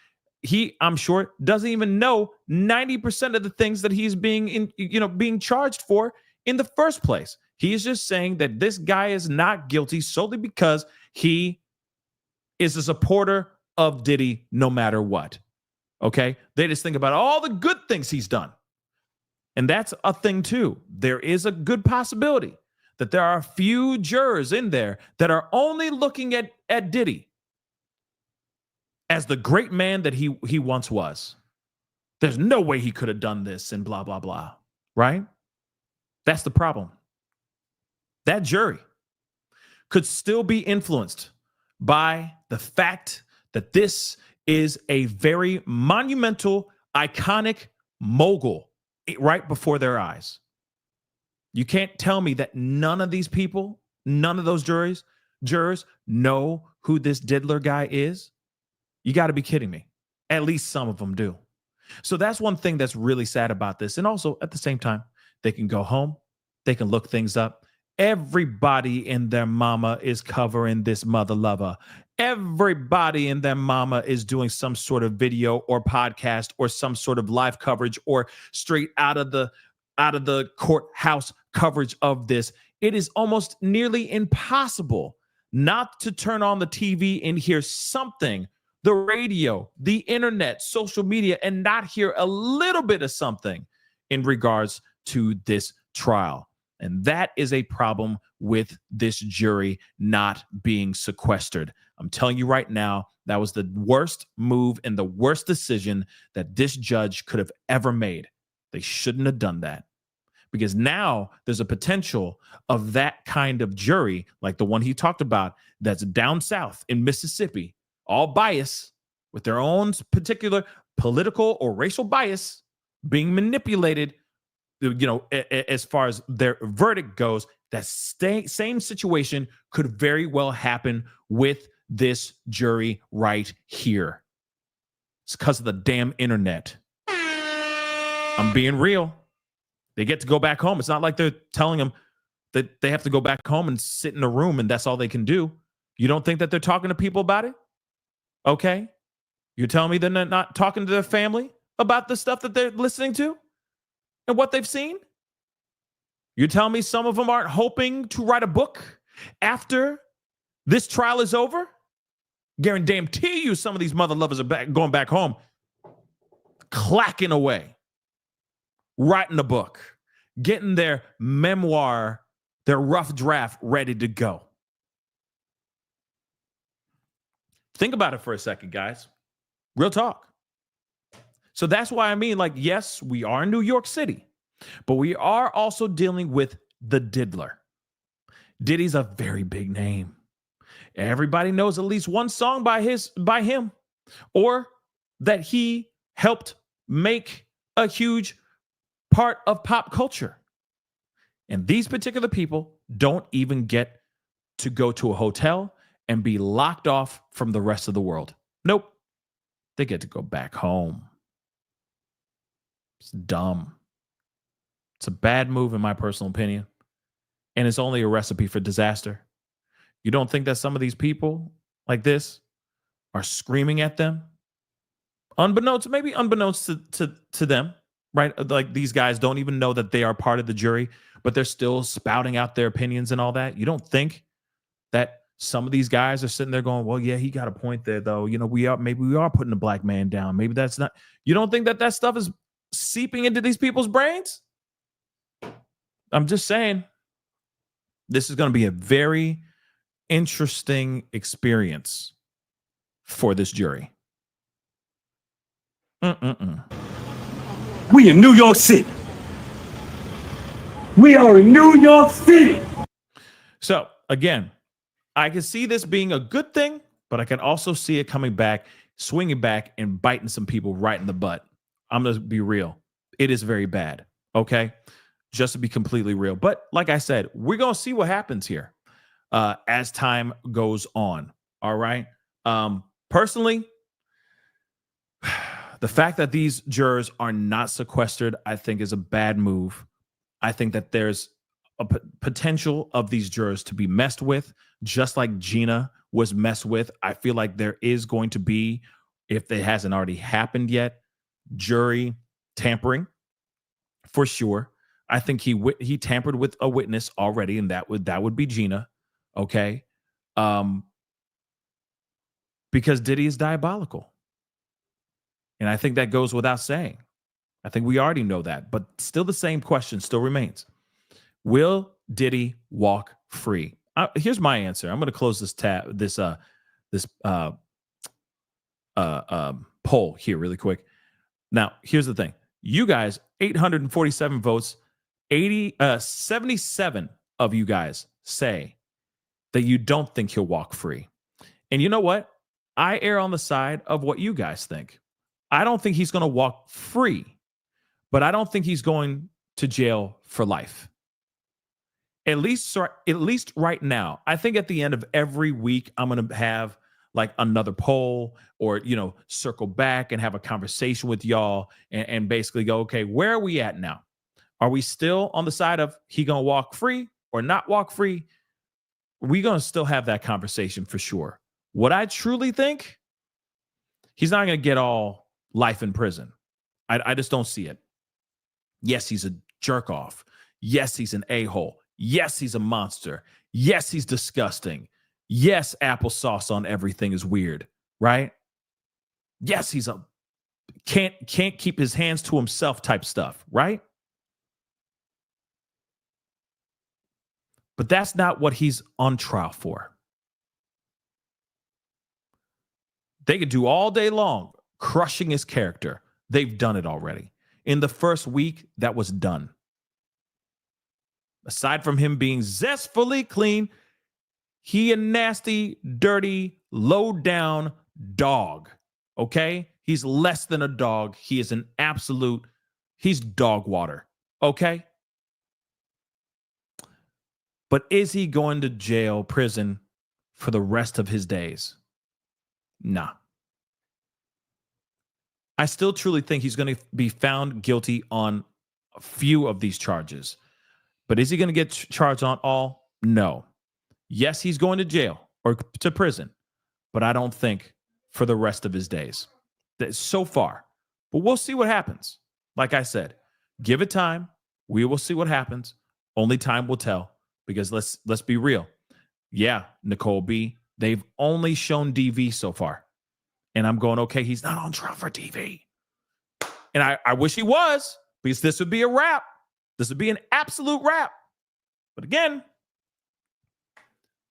He, I'm sure, doesn't even know 90% of the things that he's being charged for in the first place. He is just saying that this guy is not guilty solely because he is a supporter of Diddy no matter what. Okay? They just think about all the good things he's done. And that's a thing too. There is a good possibility that there are a few jurors in there that are only looking at Diddy as the great man that he once was. There's no way he could have done this and blah, blah, blah. Right? That's the problem. That jury could still be influenced by the fact that this is a very monumental, iconic mogul right before their eyes. You can't tell me that none of these people, none of those jurors know who this diddler guy is. You got to be kidding me. At least some of them do. So that's one thing that's really sad about this. And also at the same time, they can go home. They can look things up. Everybody and their mama is covering this mother lover. Everybody and their mama is doing some sort of video or podcast or some sort of live coverage or straight out of the courthouse coverage of this. It is almost nearly impossible not to turn on the TV and hear something, the radio, the internet, social media, and not hear a little bit of something in regards to this trial. And that is a problem with this jury not being sequestered. I'm telling you right now, that was the worst move and the worst decision that this judge could have ever made. They shouldn't have done that. Because now there's a potential of that kind of jury, like the one he talked about, that's down south in Mississippi, all biased with their own particular political or racial bias, being manipulated, as far as their verdict goes. That same situation could very well happen with this jury right here. It's because of the damn internet. I'm being real. They get to go back home. It's not like they're telling them that they have to go back home and sit in a room and that's all they can do. You don't think that they're talking to people about it? Okay. You're telling me they're not talking to their family about the stuff that they're listening to and what they've seen? You're telling me some of them aren't hoping to write a book after this trial is over? Guarantee you some of these mother lovers are going back home, clacking away, writing a book, getting their memoir, their rough draft ready to go. Think about it for a second, guys. Real talk. So that's why I mean, like, yes, we are in New York City, but we are also dealing with the diddler. Diddy's a very big name. Everybody knows at least one song by him, or that he helped make a huge part of pop culture. And these particular people don't even get to go to a hotel and be locked off from the rest of the world. Nope. They get to go back home. It's dumb. It's a bad move, in my personal opinion. And it's only a recipe for disaster. You don't think that some of these people like this are screaming at them? Unbeknownst to them, right? Like, these guys don't even know that they are part of the jury, but they're still spouting out their opinions and all that. You don't think that some of these guys are sitting there going, well, yeah, he got a point there, though. Maybe we are putting a black man down. Maybe that's not. You don't think that stuff is seeping into these people's brains? I'm just saying, this is going to be a very interesting experience for this jury. We in New York City. We are in New York City. So again, I can see this being a good thing, but I can also see it coming back, swinging back, and biting some people right in the butt. I'm going to be real. It is very bad. Okay. Just to be completely real. But like I said, we're going to see what happens here as time goes on. All right. Personally, the fact that these jurors are not sequestered, I think is a bad move. I think that there's a potential of these jurors to be messed with, just like Gina was messed with. I feel like there is going to be, if it hasn't already happened yet, jury tampering for sure. I think he tampered with a witness already, and that would be Gina. Okay. Because Diddy is diabolical. And I think that goes without saying. I think we already know that, but still the same question still remains. Will Diddy walk free? Here's my answer. I'm going to close this poll here really quick. Now, here's the thing. You guys, 847 votes, 77 of you guys say that you don't think he'll walk free. And you know what? I err on the side of what you guys think. I don't think he's going to walk free, but I don't think he's going to jail for life. At least right now. I think at the end of every week, I'm going to have like another poll or, circle back and have a conversation with y'all and basically go, okay, where are we at now? Are we still on the side of he going to walk free or not walk free? We're going to still have that conversation for sure. What I truly think, he's not going to get all life in prison. I just don't see it. Yes, he's a jerk off. Yes, he's an a-hole. Yes, he's a monster. Yes, he's disgusting. Yes, applesauce on everything is weird, right? Yes, he's a can't keep his hands to himself type stuff, right? But that's not what he's on trial for. They could do all day long crushing his character. They've done it already. In the first week, that was done. Aside from him being zestfully clean, he a nasty, dirty, low-down dog, okay? He's less than a dog. He is an absolute, he's dog water, okay? But is he going to jail, prison for the rest of his days? Nah. I still truly think he's going to be found guilty on a few of these charges. But is he going to get charged on all? No. Yes, he's going to jail or to prison, but I don't think for the rest of his days. That's so far. But we'll see what happens. Like I said, give it time. We will see what happens. Only time will tell. Because let's be real. Yeah, Nicole B, they've only shown DV so far. And I'm going, okay, he's not on trial for DV. And I wish he was, because this would be a wrap. This would be an absolute wrap. But again,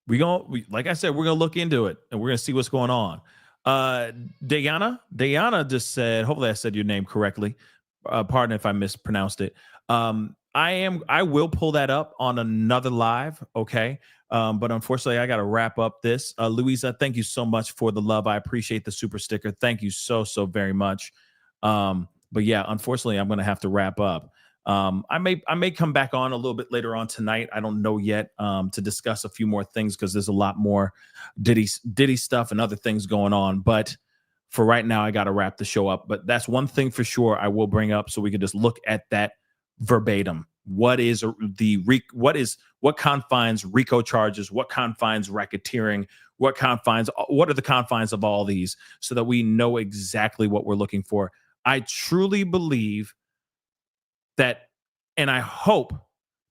like I said, we're going to look into it and we're going to see what's going on. Diana just said, hopefully I said your name correctly. Pardon if I mispronounced it. I will pull that up on another live. Okay. But unfortunately I got to wrap up this. Louisa, thank you so much for the love. I appreciate the super sticker. Thank you so very much. But yeah, unfortunately I'm going to have to wrap up. I may come back on a little bit later on tonight. I don't know yet, to discuss a few more things because there's a lot more Diddy stuff and other things going on. But for right now, I got to wrap the show up. But that's one thing for sure I will bring up so we can just look at that verbatim. What confines RICO charges? What confines racketeering? What are the confines of all these so that we know exactly what we're looking for? I truly believe that, and I hope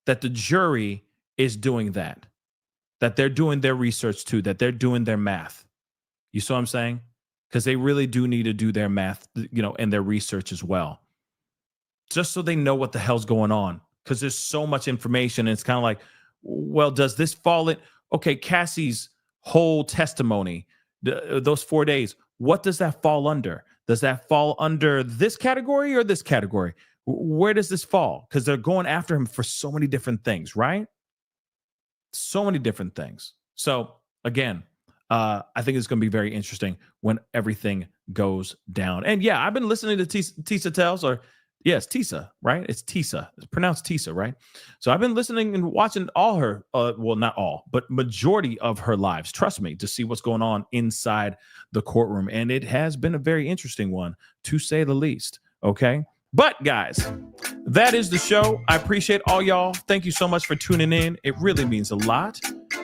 that the jury is doing that they're doing their research too, that they're doing their math. You see what I'm saying? Because they really do need to do their math, and their research as well. Just so they know what the hell's going on. Because there's so much information. And it's kind of like, well, does this fall in? Okay, Cassie's whole testimony, those 4 days, what does that fall under? Does that fall under this category or this category? Where does this fall? Because they're going after him for so many different things, right? So many different things. So again, I think it's going to be very interesting when everything goes down. And yeah, I've been listening to Tisa Tells, or yes, Tisa, right? It's Tisa. It's pronounced Tisa, right? So I've been listening and watching all her, well, not all, but majority of her lives, trust me, to see what's going on inside the courtroom. And it has been a very interesting one, to say the least, okay? But guys, that is the show. I appreciate all y'all. Thank you so much for tuning in. It really means a lot.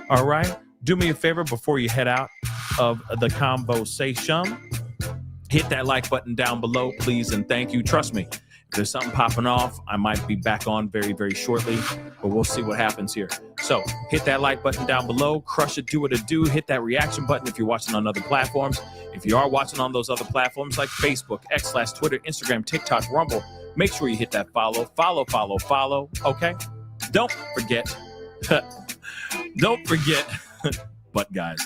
All right. Do me a favor before you head out of the conversation. Hit that like button down below, please, and thank you. Trust me, if there's something popping off, I might be back on very, very shortly, but we'll see what happens here. So hit that like button down below, crush it, do what it do. Hit that reaction button if you're watching on other platforms. If you are watching on those other platforms like Facebook, X/Twitter, Instagram, TikTok, Rumble, make sure you hit that follow, okay? Don't forget, but guys,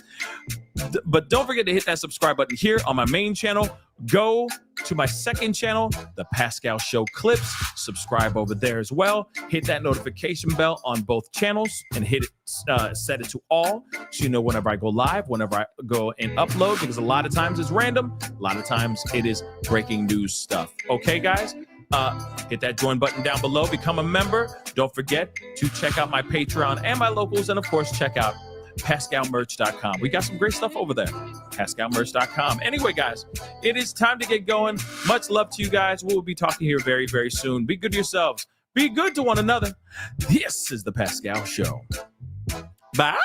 but don't forget to hit that subscribe button here on my main channel. Go to my second channel, The Pascal Show Clips. Subscribe over there as well. Hit that notification bell on both channels and hit it, set it to all, so you know whenever I go live, whenever I go and upload, because a lot of times it's random. A lot of times it is breaking news stuff. Okay, guys? Hit that join button down below. Become a member. Don't forget to check out my Patreon and my locals. And, of course, check out PascalMerch.com. We got some great stuff over there. PascalMerch.com. Anyway, guys, it is time to get going. Much love to you guys. We'll be talking here very, very soon. Be good to yourselves. Be good to one another. This is The Pascal Show. Bye.